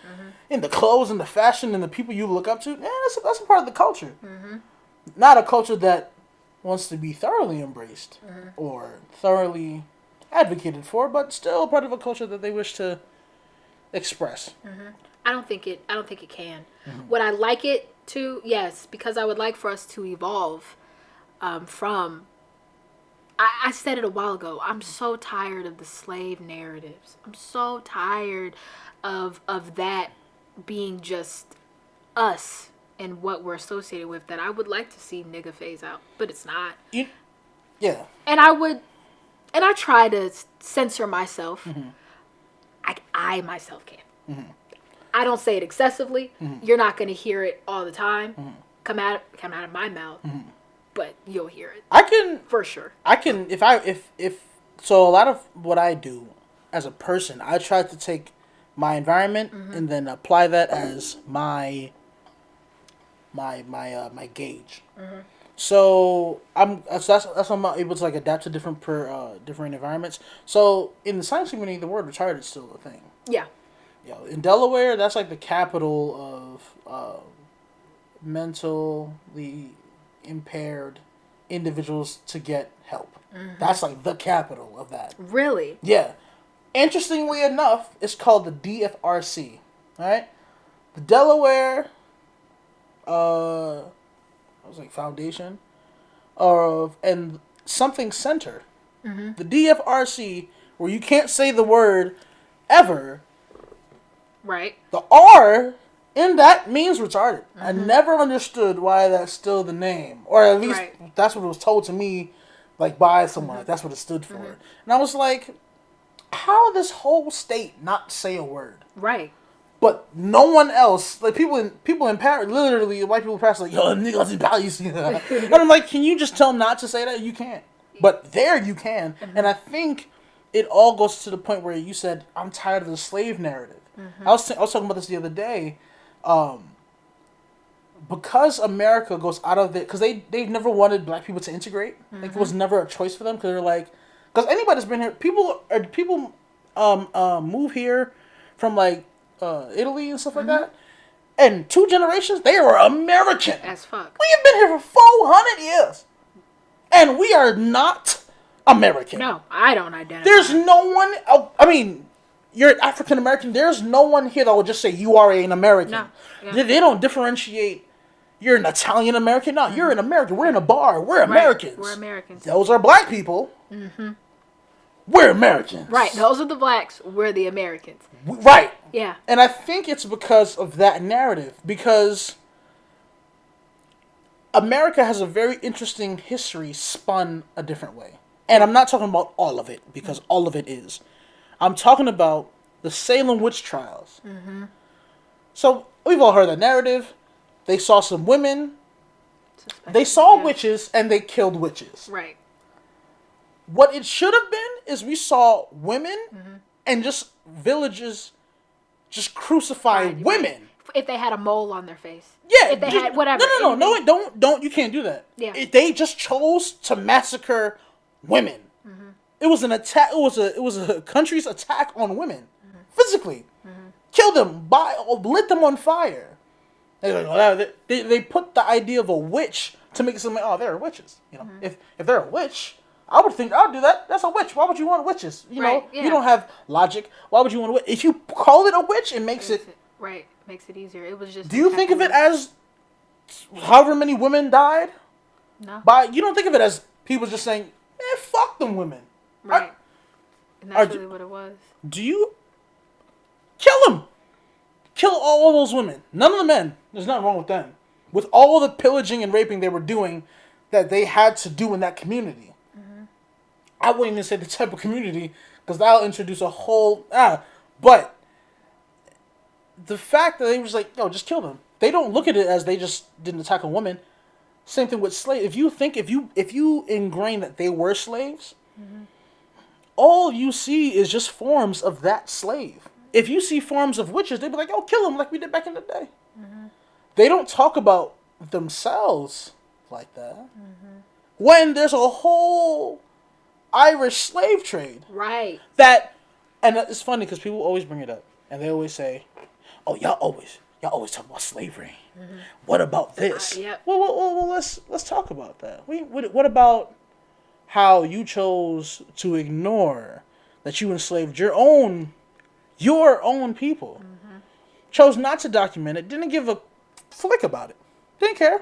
[SPEAKER 1] in the clothes, in the fashion, and the people you look up to. Yeah, that's a part of the culture. Not a culture that wants to be thoroughly embraced or thoroughly advocated for, but still part of a culture that they wish to express.
[SPEAKER 2] I don't think it can. Would I like it to? Yes, because I would like for us to evolve from. I said it a while ago. I'm so tired of the slave narratives. I'm so tired of that being just us and what we're associated with, that I would like to see nigga phase out, but it's not.
[SPEAKER 1] Yeah.
[SPEAKER 2] And I try to censor myself. I myself can. I don't say it excessively. You're not going to hear it all the time come out of my mouth. But you'll hear it.
[SPEAKER 1] I can
[SPEAKER 2] for sure.
[SPEAKER 1] I can if so. A lot of what I do as a person, I try to take my environment and then apply that as my gauge. So that's how I'm able to like adapt to different environments. So in the science community, the word retarded is still a thing.
[SPEAKER 2] Yeah.
[SPEAKER 1] In Delaware, that's like the capital of mentally impaired individuals to get help. That's like the capital of that.
[SPEAKER 2] Really?
[SPEAKER 1] Yeah. Interestingly enough, it's called the DFRC. Alright? The Delaware Foundation and something center. The DFRC, where you can't say the word ever.
[SPEAKER 2] Right.
[SPEAKER 1] The R in that means retarded. I never understood why that's still the name. Or at least that's what it was told to me, like by someone. Like, that's what it stood for. And I was like, how this whole state not say a word?
[SPEAKER 2] Right.
[SPEAKER 1] But no one else, like people in Paris, literally white people in Paris, like, yo, niggas in Paris. And I'm like, can you just tell them not to say that? You can't. But there you can. And I think it all goes to the point where you said, I'm tired of the slave narrative. I was talking about this the other day. Because America goes out of it, because they've never wanted black people to integrate. Like, it was never a choice for them, because they're like, because anybody that's been here, people move here from like Italy and stuff like that, and 2 generations they were American
[SPEAKER 2] as fuck.
[SPEAKER 1] We have been here for 400 years, and we are not American.
[SPEAKER 2] No, I don't identify.
[SPEAKER 1] There's no one. I mean, you're African American. There's no one here that will just say you are an American.
[SPEAKER 2] No. Yeah.
[SPEAKER 1] They don't differentiate. You're an Italian American. No, you're an American. We're in a bar. We're Americans.
[SPEAKER 2] We're Americans.
[SPEAKER 1] Those are black people. We're Americans.
[SPEAKER 2] Right. Those are the blacks. We're the Americans.
[SPEAKER 1] Right.
[SPEAKER 2] Yeah.
[SPEAKER 1] And I think it's because of that narrative. Because America has a very interesting history spun a different way. And I'm not talking about all of it, because all of it is. I'm talking about the Salem witch trials. So we've all heard that narrative. They saw some women. They saw witches, and they killed witches.
[SPEAKER 2] Right.
[SPEAKER 1] What it should have been is we saw women and just villages just crucify women.
[SPEAKER 2] If they had a mole on their face.
[SPEAKER 1] Yeah.
[SPEAKER 2] If they had whatever.
[SPEAKER 1] No, don't. You can't do that.
[SPEAKER 2] Yeah.
[SPEAKER 1] They just chose to massacre women. It was an attack. It was a country's attack on women, physically. Killed them, lit them on fire. They put the idea of a witch to make it something. Oh, they're witches. You know, if they're a witch, I would think I'll do that. That's a witch. Why would you want witches? You know, you don't have logic. Why would you want a witch? If you call it a witch, it makes it
[SPEAKER 2] right. Makes it easier. It was just.
[SPEAKER 1] Do you think of it as however many women died?
[SPEAKER 2] No.
[SPEAKER 1] You don't think of it as people just saying, "Man, fuck them women."
[SPEAKER 2] Right. And that's really what it was.
[SPEAKER 1] Do you kill them? Kill all those women. None of the men. There's nothing wrong with them. With all the pillaging and raping they were doing that they had to do in that community. Mm-hmm. I wouldn't even say the type of community because that'll introduce a whole... But the fact that they was like, yo, just kill them. They don't look at it as they just didn't attack a woman. Same thing with slaves. If you ingrain that they were slaves, mm-hmm. all you see is just forms of that slave. If you see forms of witches, they'd be like, oh, kill them like we did back in the day. Mm-hmm. They don't talk about themselves like that. Mm-hmm. When there's a whole Irish slave trade.
[SPEAKER 2] Right.
[SPEAKER 1] And it's funny because people always bring it up. And they always say, oh, y'all always talk about slavery. Mm-hmm. What about this?
[SPEAKER 2] Yep.
[SPEAKER 1] Well, let's talk about that. What about how you chose to ignore that you enslaved your own people? Mm-hmm. Chose not to document it. Didn't give a flick about it. Didn't care.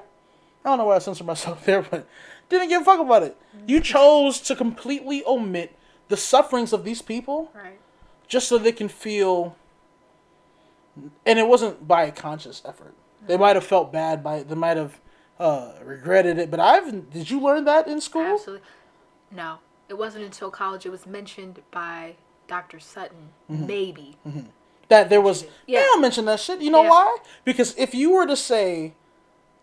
[SPEAKER 1] I don't know why I censored myself there, but didn't give a fuck about it. Mm-hmm. You chose to completely omit the sufferings of these people,
[SPEAKER 2] right? Just
[SPEAKER 1] so they can feel. And it wasn't by a conscious effort. Mm-hmm. They might have felt bad by it. They might have regretted it. But did you learn that in school?
[SPEAKER 2] Absolutely. No, it wasn't until college. It was mentioned by Dr. Sutton, mm-hmm. maybe. Mm-hmm.
[SPEAKER 1] That there was... Yeah. They don't mention that shit. You know why? Because if you were to say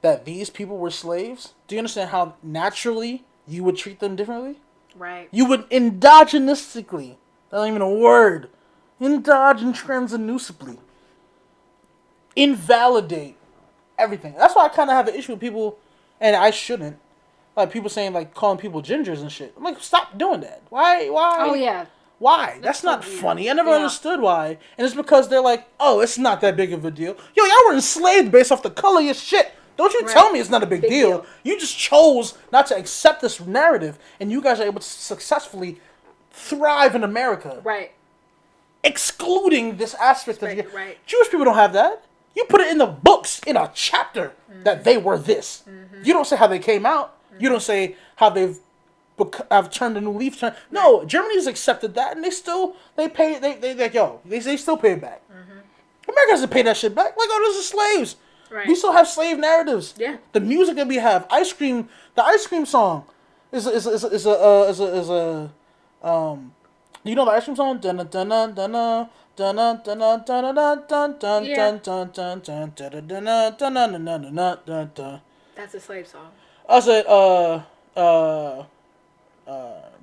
[SPEAKER 1] that these people were slaves, do you understand how naturally you would treat them differently?
[SPEAKER 2] Right.
[SPEAKER 1] You would endogenistically, that's not even a word, endogenously invalidate everything. That's why I kind of have an issue with people, and I shouldn't. Like, people saying, like, calling people gingers and shit. I'm like, stop doing that. Why?
[SPEAKER 2] Oh, yeah.
[SPEAKER 1] Why? That's not funny. I never understood why. And it's because they're like, oh, it's not that big of a deal. Yo, y'all were enslaved based off the color of your shit. Don't you tell me it's not a big deal. You just chose not to accept this narrative, and you guys are able to successfully thrive in America.
[SPEAKER 2] Right.
[SPEAKER 1] Excluding this aspect of you.
[SPEAKER 2] Right.
[SPEAKER 1] Jewish people don't have that. You put it in the books, in a chapter, mm-hmm. that they were this. Mm-hmm. You don't say how they came out. Mm-hmm. You don't say how they've turned a new leaf. No, Germany's accepted that, and they still pay. They like, yo, they still pay it back. Mm-hmm. America doesn't pay that shit back. Like, oh, those are slaves. Right. We still have slave narratives. Yeah. The music that we have, the ice cream song, is a you know the ice cream song? Dun dun dun dun dun. Dun dun dun dun dun dun dun dun dun dun dun dun dun.
[SPEAKER 2] That's a slave song.
[SPEAKER 1] I said,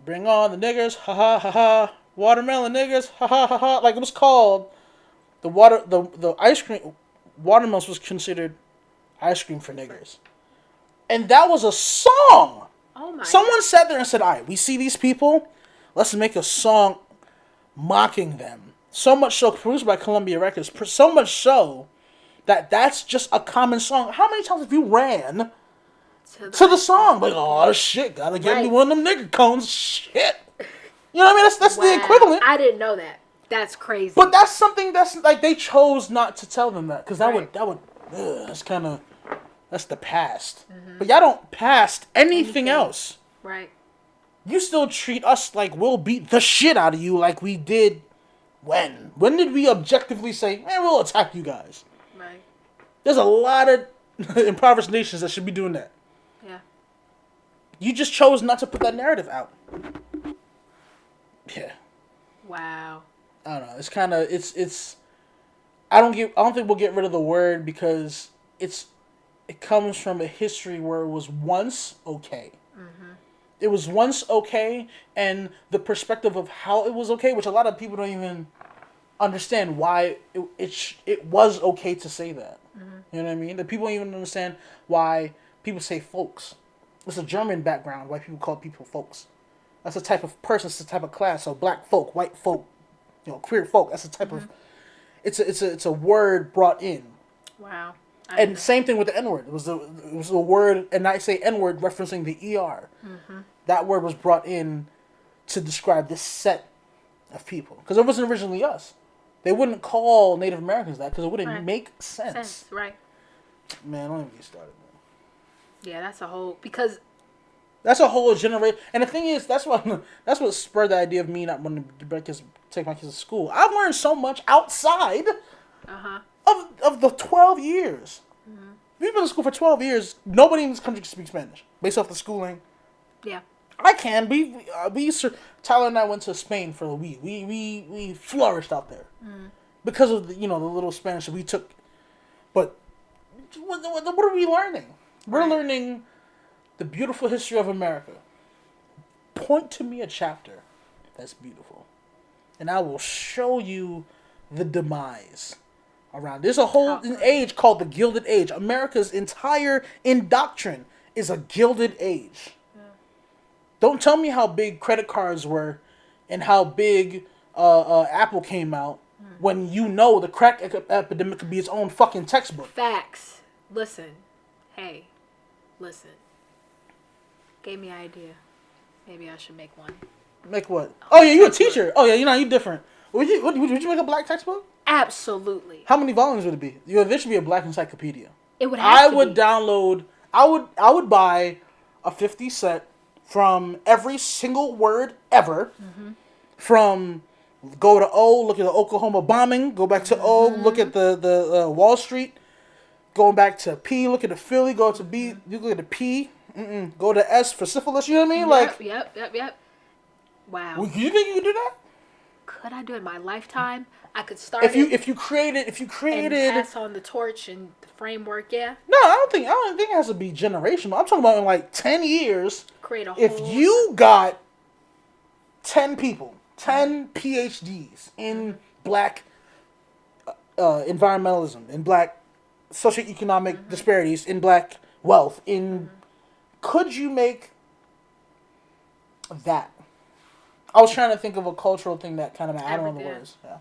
[SPEAKER 1] bring on the niggers, ha ha ha ha. Watermelon niggers, ha ha ha ha. Like, it was called the ice cream. Watermelons was considered ice cream for niggers, and that was a song.
[SPEAKER 2] Oh my!
[SPEAKER 1] Someone sat there and said, "All right, we see these people. Let's make a song mocking them." So much so, produced by Columbia Records. So much so that that's just a common song. How many times have you ran to the song? Like, oh shit, gotta get me one of them nigger cones. Shit. You know what I mean? That's the equivalent.
[SPEAKER 2] I didn't know that. That's crazy.
[SPEAKER 1] But that's something that's like they chose not to tell them that because that's the past. Mm-hmm. But y'all don't past anything else.
[SPEAKER 2] Right.
[SPEAKER 1] You still treat us like we'll beat the shit out of you like we did. When did we objectively say, man, we'll attack you guys?
[SPEAKER 2] Right.
[SPEAKER 1] There's a lot of impoverished nations that should be doing that.
[SPEAKER 2] Yeah. You
[SPEAKER 1] just chose not to put that narrative out. Yeah.
[SPEAKER 2] Wow.
[SPEAKER 1] I don't know. It's kind of it's. I don't think we'll get rid of the word because it comes from a history where it was once okay. Mm-hmm. It was once okay, and the perspective of how it was okay, which a lot of people don't even understand why it was okay to say that. Mm-hmm. You know what I mean? The people don't even understand why people say folks. It's a German background why people call people folks. That's a type of person. It's a type of class. So black folk, white folk, queer folk. That's a type mm-hmm. of. It's a word brought in.
[SPEAKER 2] Wow.
[SPEAKER 1] And same thing with the N-word. It was a word, and I say N-word referencing the ER. Mm-hmm. That word was brought in to describe this set of people. Because it wasn't originally us. They wouldn't call Native Americans that because it wouldn't make sense.
[SPEAKER 2] Right.
[SPEAKER 1] Man, don't even get started, man.
[SPEAKER 2] Yeah, that's a whole... Because
[SPEAKER 1] That's a whole generation. And the thing is, that's what spurred the idea of me not wanting to take my kids to school. I've learned so much outside of the 12 years. Mm-hmm. We've been in school for 12 years. Nobody in this country can speak Spanish based off the schooling.
[SPEAKER 2] Yeah.
[SPEAKER 1] I can. Tyler and I went to Spain for a week. We flourished out there because of the little Spanish that we took. But what are we learning? We're learning the beautiful history of America. Point to me a chapter that's beautiful, and I will show you the demise around. There's a whole age called the Gilded Age. America's entire indoctrination is a Gilded Age. Don't tell me how big credit cards were and how big Apple came out when the crack epidemic could be its own fucking textbook.
[SPEAKER 2] Facts. Listen. Hey. Listen. Gave me an idea. Maybe I should make one.
[SPEAKER 1] Make what? Oh, yeah, you're a teacher. Oh, yeah, you're different. Would you make a black textbook?
[SPEAKER 2] Absolutely.
[SPEAKER 1] How many volumes would it be? There should be a black encyclopedia.
[SPEAKER 2] It would have to be.
[SPEAKER 1] Download... I would buy a 50 set from every single word ever. Mm-hmm. From go to O, look at the Oklahoma bombing. Go back to O, look at the Wall Street. Going back to P, look at the Philly. Go to B, you look at the P. Go to S for syphilis. You know what I mean?
[SPEAKER 2] Yep. Wow.
[SPEAKER 1] Well, you think you could do that?
[SPEAKER 2] Could I do it in my lifetime? I could start.
[SPEAKER 1] If you created
[SPEAKER 2] and pass on the torch and the framework. Yeah.
[SPEAKER 1] No, I don't think it has to be generational. I'm talking about in like 10 years.
[SPEAKER 2] Create a whole.
[SPEAKER 1] If you got 10 people, 10 PhDs in black environmentalism, in black socioeconomic disparities, in black wealth, could you make that? I was trying to think of a cultural thing that kind of, I don't know the words. Yeah.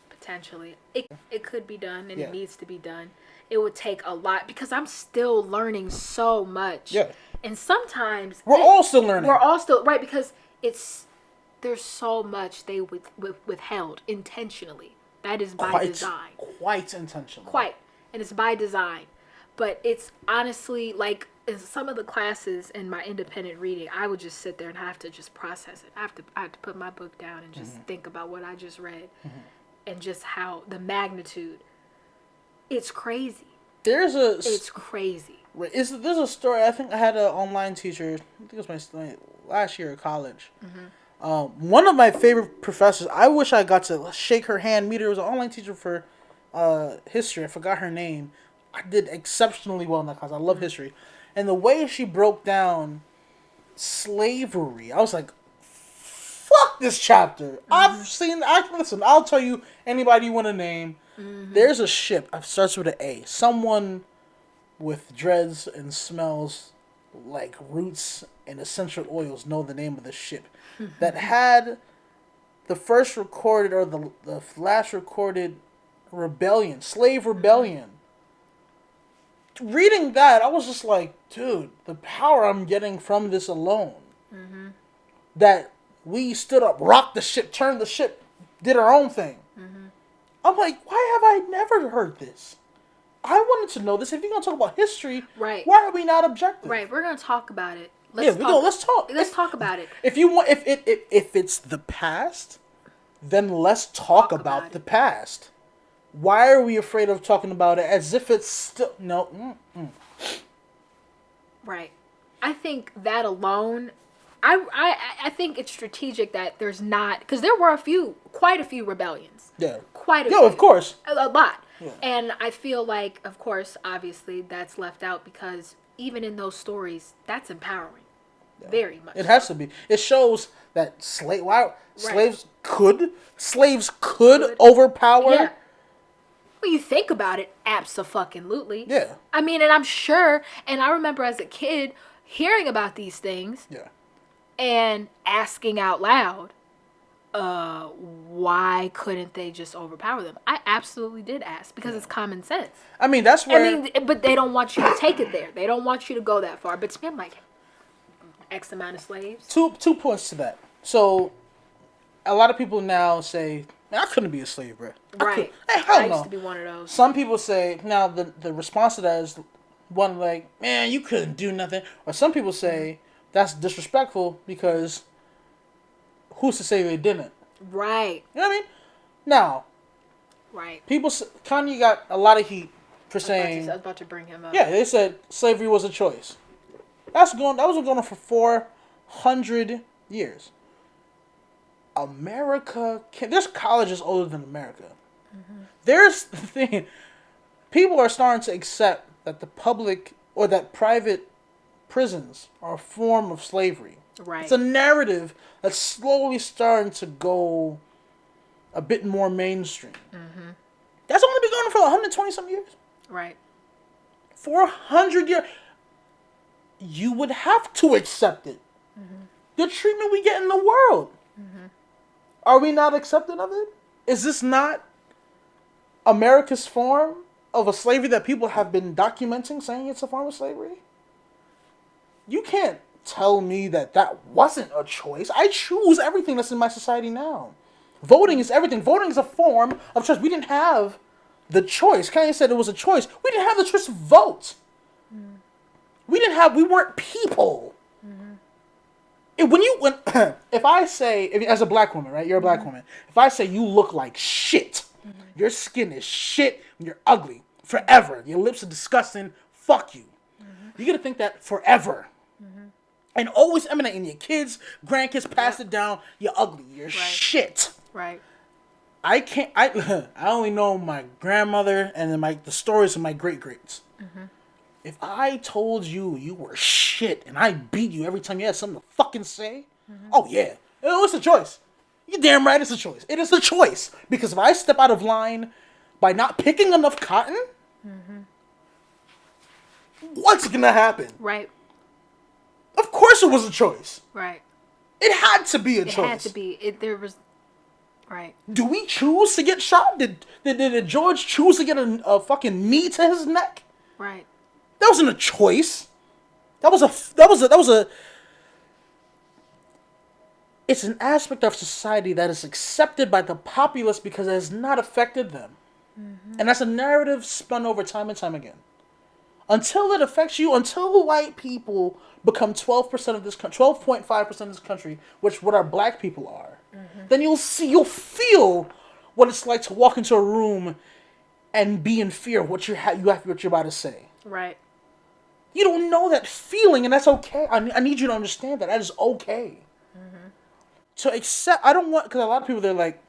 [SPEAKER 2] Potentially. It could be done, and it needs to be done. It would take a lot, because I'm still learning so much.
[SPEAKER 1] Yeah.
[SPEAKER 2] And sometimes...
[SPEAKER 1] We're all still learning.
[SPEAKER 2] We're all still... Right, because there's so much they withheld intentionally. That is by design.
[SPEAKER 1] Quite intentional.
[SPEAKER 2] Quite. And it's by design. But it's honestly, like, in some of the classes in my independent reading, I would just sit there and have to just process it. I have to put my book down and just think about what I just read. And just how the magnitude. It's crazy. It's crazy.
[SPEAKER 1] There's a story. I think I had an online teacher. I think it was my last year of college. One of my favorite professors. I wish I got to shake her hand, meet her. It was an online teacher for history. I forgot her name. I did exceptionally well in that class. I love history. And the way she broke down slavery, I was like, fuck this chapter. Listen, I'll tell you, anybody you want to name, there's a ship. It starts with an A. Someone with dreads and smells like roots and essential oils know the name of the ship that had the first recorded or the last recorded rebellion, slave rebellion. Reading that, I was just like, dude, the power I'm getting from this alone. That we stood up, rocked the ship, turned the ship, did our own thing. I'm like, why have I never heard this? I wanted to know this. If you're going to talk about history, why are we not objective?
[SPEAKER 2] Right, we're going to talk about it.
[SPEAKER 1] Let's talk.
[SPEAKER 2] Let's talk about it.
[SPEAKER 1] If you want, if it's the past, then let's talk about the past. Why are we afraid of talking about it as if it's still... No.
[SPEAKER 2] Right. I think that alone... I think it's strategic that there's not... Because there were quite a few rebellions.
[SPEAKER 1] Yeah.
[SPEAKER 2] Quite a few.
[SPEAKER 1] Yeah, of course.
[SPEAKER 2] A lot.
[SPEAKER 1] Yeah.
[SPEAKER 2] And I feel like, of course, obviously, that's left out because even in those stories, that's empowering. Yeah. Very much.
[SPEAKER 1] It has to be. It shows that slaves could overpower...
[SPEAKER 2] Yeah. When you think about it, abso-fucking-lutely.
[SPEAKER 1] Yeah.
[SPEAKER 2] I mean, and I'm sure, and I remember as a kid hearing about these things.
[SPEAKER 1] Yeah.
[SPEAKER 2] And asking out loud, why couldn't they just overpower them? I absolutely did ask because it's common sense.
[SPEAKER 1] I mean, that's where...
[SPEAKER 2] but they don't want you to take it there. They don't want you to go that far. But to me, I'm like, X amount of slaves.
[SPEAKER 1] Two points to that. So, a lot of people now say... I couldn't be a slave, bro.
[SPEAKER 2] Right.
[SPEAKER 1] Hell no.
[SPEAKER 2] I used to be one of those.
[SPEAKER 1] Some people say, now the response to that is, one like, man, you couldn't do nothing. Or some people say that's disrespectful because who's to say they didn't?
[SPEAKER 2] Right.
[SPEAKER 1] You know what I mean? Now,
[SPEAKER 2] Right.
[SPEAKER 1] Kanye got a lot of heat for
[SPEAKER 2] I
[SPEAKER 1] saying,
[SPEAKER 2] was about to bring him up.
[SPEAKER 1] yeah, they said slavery was a choice. That was going on for 400 years. There's colleges older than America. There's the thing. People are starting to accept that the public or that private prisons are a form of slavery.
[SPEAKER 2] Right.
[SPEAKER 1] It's a narrative that's slowly starting to go a bit more mainstream. That's only been going on for 120 some years.
[SPEAKER 2] Right.
[SPEAKER 1] 400 years. You would have to accept it. The treatment we get in the world. Are we not accepting of it? Is this not America's form of a slavery that people have been documenting, saying it's a form of slavery? You can't tell me that wasn't a choice. I choose everything that's in my society now. Voting is everything. Voting is a form of choice. We didn't have the choice. Kanye said it was a choice. We didn't have the choice to vote. We weren't people. If I say, as a black woman, right? You're a black woman. If I say you look like shit, your skin is shit, and you're ugly forever. Your lips are disgusting. Fuck you. You're gonna think that forever, and always emanating. Your kids, grandkids pass it down. You're ugly. You're shit.
[SPEAKER 2] Right.
[SPEAKER 1] I only know my grandmother and then the stories of my great greats. If I told you you were shit and I beat you every time you had something to fucking say, oh yeah, it's a choice. You're damn right it's a choice. It is a choice. Because if I step out of line by not picking enough cotton, what's gonna happen?
[SPEAKER 2] Right.
[SPEAKER 1] Of course it was a choice.
[SPEAKER 2] Right.
[SPEAKER 1] It had to be a choice.
[SPEAKER 2] It had to be. There was... Right.
[SPEAKER 1] Do we choose to get shot? Did George choose to get a fucking knee to his neck?
[SPEAKER 2] Right.
[SPEAKER 1] That wasn't a choice. It's an aspect of society that is accepted by the populace because it has not affected them. And that's a narrative spun over time and time again. Until it affects you, until white people become 12% of this country, 12.5% of this country, which what our black people are, then you'll feel what it's like to walk into a room and be in fear of what you're about to say.
[SPEAKER 2] Right.
[SPEAKER 1] You don't know that feeling, and that's okay. I need you to understand that is okay. To accept, I don't want, because a lot of people, they're like,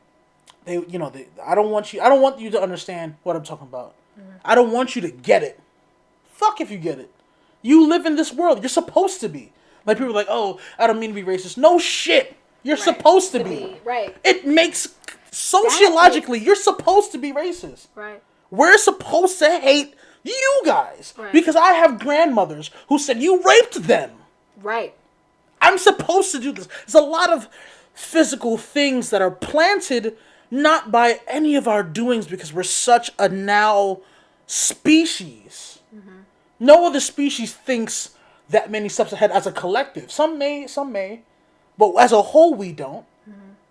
[SPEAKER 1] I don't want you to understand what I'm talking about. I don't want you to get it. Fuck if you get it. You live in this world. You're supposed to be. Like, people are like, oh, I don't mean to be racist. No shit. You're supposed to be.
[SPEAKER 2] Right.
[SPEAKER 1] It makes, sociologically, you're supposed to be racist.
[SPEAKER 2] Right.
[SPEAKER 1] We're supposed to hate you guys.
[SPEAKER 2] Right.
[SPEAKER 1] Because I have grandmothers who said you raped them.
[SPEAKER 2] Right.
[SPEAKER 1] I'm supposed to do this. There's a lot of physical things that are planted not by any of our doings because we're such a now species. No other species thinks that many steps ahead as a collective. Some may, but as a whole we don't.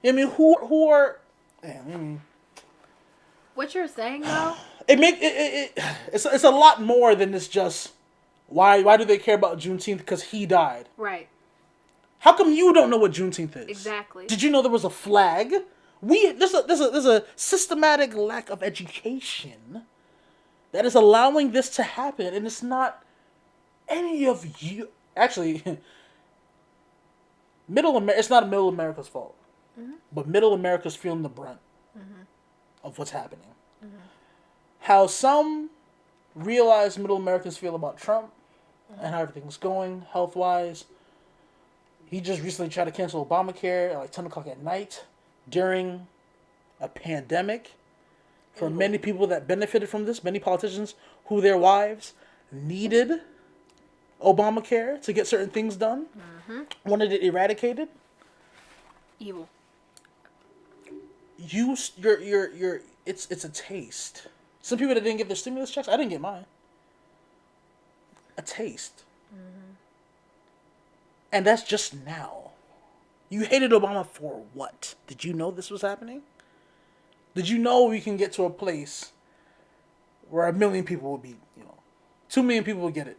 [SPEAKER 1] I mean, who are?
[SPEAKER 2] What you're saying though?
[SPEAKER 1] It's a lot more than this. Just why do they care about Juneteenth? Because he died.
[SPEAKER 2] Right.
[SPEAKER 1] How come you don't know what Juneteenth is?
[SPEAKER 2] Exactly.
[SPEAKER 1] Did you know there was a flag? There's a systematic lack of education that is allowing this to happen, and it's not any of you. Actually, it's not Middle America's fault, but Middle America's feeling the brunt of what's happening. How some realize Middle Americans feel about Trump and how everything's going health-wise. He just recently tried to cancel Obamacare at like 10 o'clock at night during a pandemic. For many people that benefited from this, many politicians who their wives needed Obamacare to get certain things done, wanted it eradicated.
[SPEAKER 2] Evil.
[SPEAKER 1] It's a taste. Some people that didn't get their stimulus checks, I didn't get mine. A taste. And that's just now. You hated Obama for what? Did you know this was happening? Did you know we can get to a place where 1 million people will be, 2 million people would get it.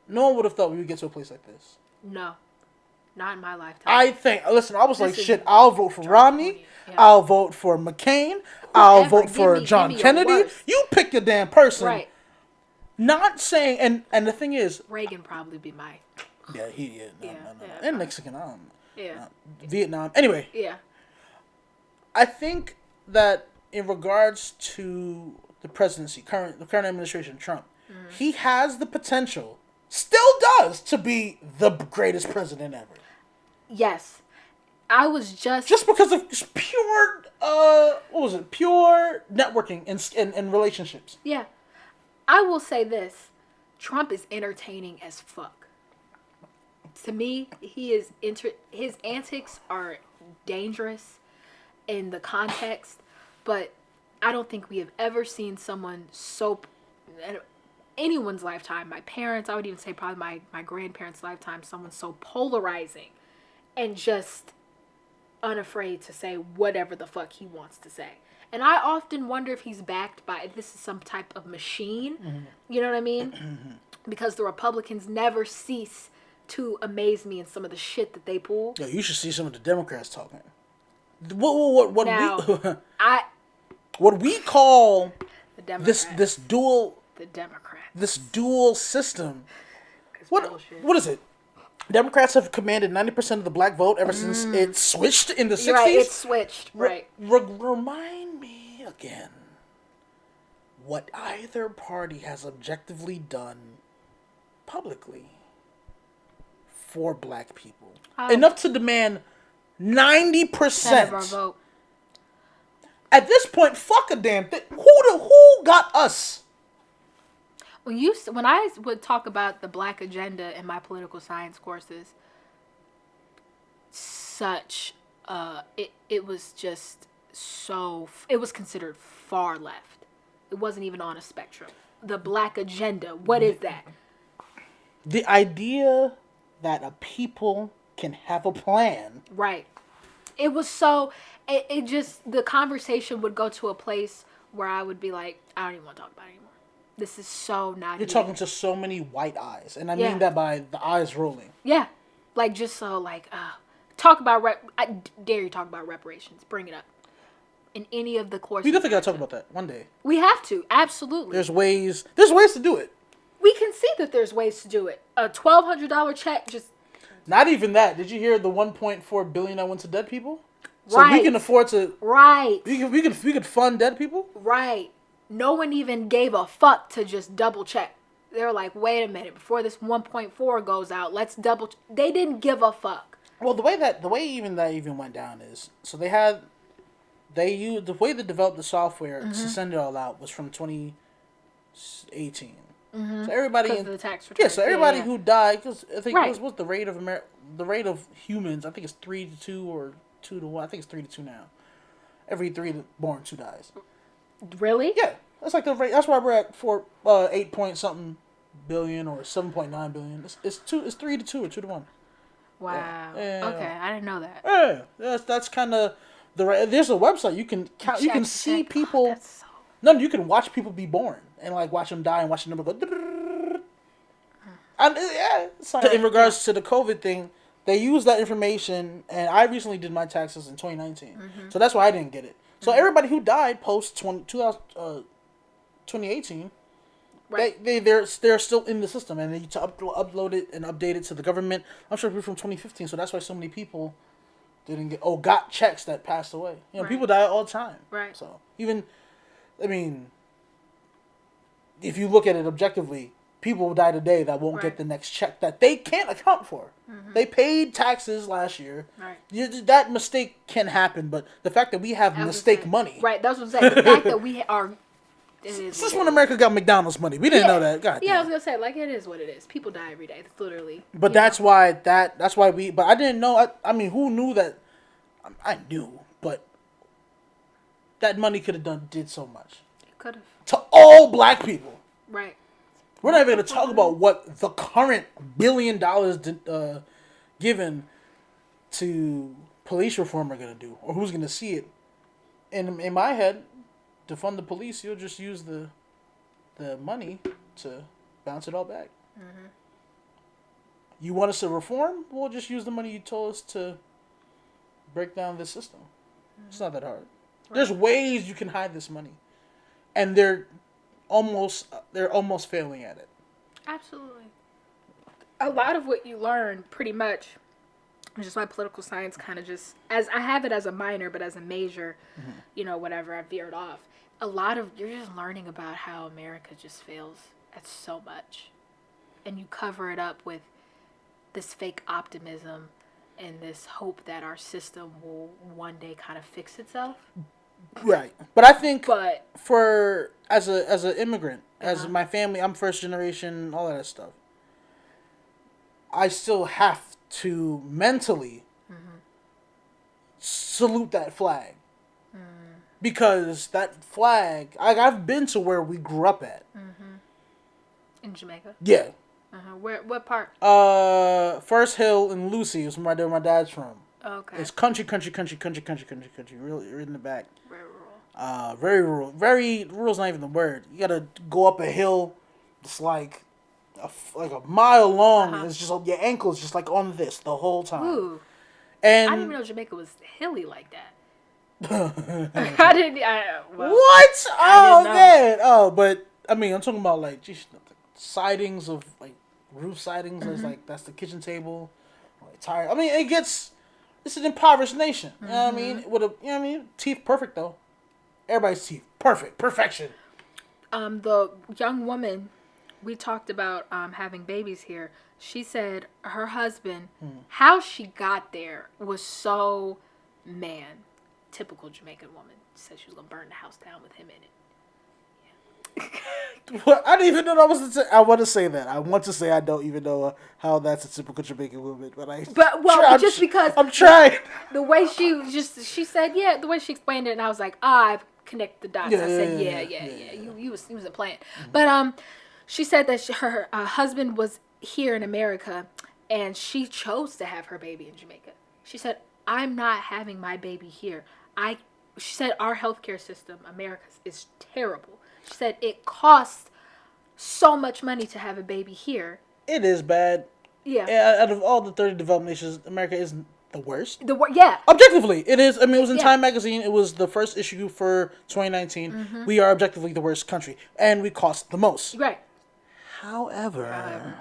[SPEAKER 1] No one would have thought we would get to a place like this.
[SPEAKER 2] No, not in my lifetime.
[SPEAKER 1] I think. Listen, I was
[SPEAKER 2] This
[SPEAKER 1] like,
[SPEAKER 2] is
[SPEAKER 1] shit. I'll vote for Romney.
[SPEAKER 2] Yeah.
[SPEAKER 1] I'll vote for McCain. I'll
[SPEAKER 2] Whoever,
[SPEAKER 1] vote for John
[SPEAKER 2] give me your
[SPEAKER 1] Kennedy.
[SPEAKER 2] worst.
[SPEAKER 1] You pick your damn person.
[SPEAKER 2] Right.
[SPEAKER 1] Not saying, and the thing is,
[SPEAKER 2] Reagan probably be my.
[SPEAKER 1] yeah, no.
[SPEAKER 2] Yeah,
[SPEAKER 1] And Mexican, I don't know.
[SPEAKER 2] Yeah.
[SPEAKER 1] Vietnam. Anyway,
[SPEAKER 2] Yeah.
[SPEAKER 1] I think that in regards to the presidency, the current administration, Trump, he has the potential, still does, to be the greatest president ever.
[SPEAKER 2] Yes. I was just
[SPEAKER 1] Because of pure, pure networking and relationships.
[SPEAKER 2] Yeah. I will say this. Trump is entertaining as fuck. To me, his antics are dangerous in the context, but I don't think we have ever seen someone so, anyone's lifetime, my parents, I would even say probably my grandparents' lifetime, someone so polarizing and just unafraid to say whatever the fuck he wants to say. And I often wonder if he's backed by, if this is some type of machine. Mm-hmm. You know what I mean? Because the Republicans never cease to amaze me in some of the shit that they pull.
[SPEAKER 1] Yo, you should see some of the Democrats talking. What
[SPEAKER 2] Now,
[SPEAKER 1] what we call
[SPEAKER 2] the Democrats,
[SPEAKER 1] this dual
[SPEAKER 2] the Democrats,
[SPEAKER 1] this dual system.
[SPEAKER 2] bullshit.
[SPEAKER 1] What is it? Democrats have commanded 90% of the black vote ever since it switched in the 60s.
[SPEAKER 2] Right, it switched. Right.
[SPEAKER 1] Remind me again what either party has objectively done publicly for black people. Enough to demand 90%
[SPEAKER 2] of our vote.
[SPEAKER 1] At this point, fuck a damn thing. Who got us?
[SPEAKER 2] When I would talk about the black agenda in my political science courses, it was just so, it was considered far left. It wasn't even on a spectrum. The black agenda, what is that?
[SPEAKER 1] The idea that a people can have a plan.
[SPEAKER 2] Right. It was so, it just, the conversation would go to a place where I would be like, I don't even want to talk about it anymore. This is so not.
[SPEAKER 1] You're talking to so many white eyes, and I mean that by the eyes rolling.
[SPEAKER 2] Yeah, like just so like talk about I dare you talk about reparations. Bring it up in any of the courses.
[SPEAKER 1] We definitely gotta talk about that one day.
[SPEAKER 2] We have to, absolutely.
[SPEAKER 1] There's ways to do it.
[SPEAKER 2] We can see that there's ways to do it. A $1,200 check, just
[SPEAKER 1] not even that. Did you hear the 1.4 billion that went to dead people? So
[SPEAKER 2] right.
[SPEAKER 1] we can afford to.
[SPEAKER 2] Right.
[SPEAKER 1] We could fund dead people.
[SPEAKER 2] Right. No one even gave a fuck to just double check. They were like, wait a minute, before this 1.4 goes out, let's double. They didn't give a fuck.
[SPEAKER 1] Well, the way that went down is, so the way they developed the software to send it all out was from 2018. So everybody
[SPEAKER 2] Because of the tax return.
[SPEAKER 1] so everybody who died, because I think what's the rate of the rate of humans? I think it's 3-2 or 2-1. I think it's 3-2 now. Every 3 born, 2 dies.
[SPEAKER 2] Really?
[SPEAKER 1] Yeah, that's like the rate. That's why we're at 8 point something billion or 7.9 billion. It's 3-2 or 2-1.
[SPEAKER 2] Wow.
[SPEAKER 1] Yeah.
[SPEAKER 2] Okay, I didn't know that.
[SPEAKER 1] Yeah, that's kind of the right. There's a website you can count. You can see people.
[SPEAKER 2] God, so...
[SPEAKER 1] No, you can watch people be born and like watch them die and watch the number go. And in regards to the COVID thing, they use that information, and I recently did my taxes in 2019, so that's why I didn't get it. So everybody who died post 2018, right. they're still in the system, and they need to upload it and update it to the government. I'm sure people from 2015, so that's why so many people got checks that passed away. You know, people die all the time.
[SPEAKER 2] Right.
[SPEAKER 1] So even, I mean, if you look at it objectively, people will die today that won't get the next check that they can't account for. Mm-hmm. They paid taxes last year.
[SPEAKER 2] Right.
[SPEAKER 1] That mistake can happen, but the fact that we have mistake money.
[SPEAKER 2] Right, that's what I'm saying. The fact that we are...
[SPEAKER 1] Since when America got McDonald's money? We didn't know that. God damn.
[SPEAKER 2] I was going to say, like, it is what it is. People die every day. It's literally...
[SPEAKER 1] But that's why but I didn't know. I mean, who knew that? I knew, but that money could have did so much.
[SPEAKER 2] It could have.
[SPEAKER 1] To all black people.
[SPEAKER 2] Right.
[SPEAKER 1] We're not even going to talk about what the current $1 billion given to police reform are going to do, or who's going to see it. In my head, to fund the police, you'll just use the money to bounce it all back. Mm-hmm. You want us to reform? We'll just use the money you told us to break down the system. Mm-hmm. It's not that hard. Right. There's ways you can hide this money, and they're almost failing at it.
[SPEAKER 2] Absolutely. A lot of what you learn, pretty much, which is why political science kind of just, as I have it as a minor, but as a major, whatever, I veered off. A lot of, you're just learning about how America just fails at so much. And you cover it up with this fake optimism and this hope that our system will one day kind of fix itself.
[SPEAKER 1] Right. But I think for, as an immigrant, as my family, I'm first generation, all that stuff, I still have to mentally salute that flag. Because that flag, I've been to where we grew up at.
[SPEAKER 2] In Jamaica?
[SPEAKER 1] Yeah.
[SPEAKER 2] What part?
[SPEAKER 1] First Hill and Lucy is right there where my dad's from.
[SPEAKER 2] Okay.
[SPEAKER 1] It's country. Really in the back.
[SPEAKER 2] Very rural.
[SPEAKER 1] Very rural. Rural's not even the word. You gotta go up a hill. It's like a mile long. It's just your ankles just like on this the whole time.
[SPEAKER 2] Ooh.
[SPEAKER 1] And
[SPEAKER 2] I didn't even know Jamaica was hilly like that. I didn't.
[SPEAKER 1] What? Oh man. Oh, but I mean, I'm talking about like just sidings of like roof sidings. There's like that's the kitchen table. Like tire. I mean, it's an impoverished nation. You know what I mean? Teeth perfect though. Everybody's teeth perfect, perfection.
[SPEAKER 2] The young woman we talked about having babies here. She said her husband, how she got there was so typical Jamaican woman. Said she was gonna burn the house down with him in it.
[SPEAKER 1] Well, I didn't even know that was. I want to say that. I want to say I don't even know how that's a typical Jamaican woman, but because I'm trying.
[SPEAKER 2] The way she said the way she explained it, and I was like, I've connected the dots. I said, yeah. You wasn't playing, but she said that her husband was here in America, and she chose to have her baby in Jamaica. She said, I'm not having my baby here. She said our healthcare system, America's, is terrible. She said it costs so much money to have a baby here.
[SPEAKER 1] It is bad.
[SPEAKER 2] Yeah.
[SPEAKER 1] Out of all the 30 developed nations, America is the worst.
[SPEAKER 2] Yeah.
[SPEAKER 1] Objectively, it is. I mean, it was in Time magazine. It was the first issue for 2019. We are objectively the worst country, and we cost the most.
[SPEAKER 2] Right.
[SPEAKER 1] However,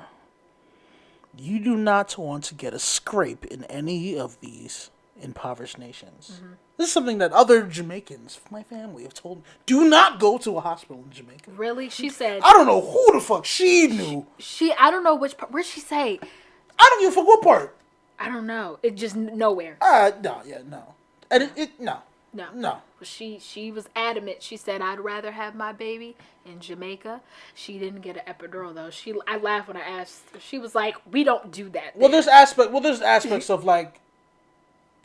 [SPEAKER 1] you do not want to get a scrape in any of these impoverished nations. This is something that other Jamaicans, my family, have told me. Do not go to a hospital in Jamaica.
[SPEAKER 2] Really? She said...
[SPEAKER 1] I don't know who the fuck she knew.
[SPEAKER 2] I don't know which part. Where'd she say?
[SPEAKER 1] I don't give a fuck what part.
[SPEAKER 2] I don't know. It just nowhere.
[SPEAKER 1] No. And no.
[SPEAKER 2] No. Well, she was adamant. She said, I'd rather have my baby in Jamaica. She didn't get an epidural, though. I laughed when I asked. She was like, we don't do that.
[SPEAKER 1] Well, there's aspects of like,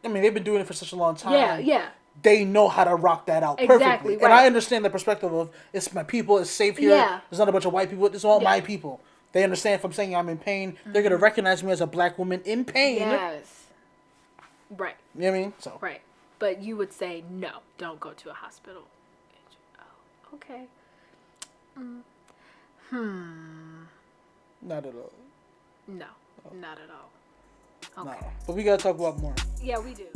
[SPEAKER 1] I mean, they've been doing it for such a long time.
[SPEAKER 2] Yeah.
[SPEAKER 1] They know how to rock that out perfectly.
[SPEAKER 2] Exactly, right.
[SPEAKER 1] And I understand the perspective of, it's my people, it's safe here.
[SPEAKER 2] Yeah.
[SPEAKER 1] There's not a bunch of white people. It's all my people. They understand if I'm saying I'm in pain, they're going to recognize me as a black woman in pain.
[SPEAKER 2] Yes. Right.
[SPEAKER 1] You know what I mean? So.
[SPEAKER 2] Right. But you would say, no, don't go to a hospital. Oh, okay.
[SPEAKER 1] Not at all.
[SPEAKER 2] No, not at all. Okay.
[SPEAKER 1] No. But we got to talk about more.
[SPEAKER 2] Yeah, we do.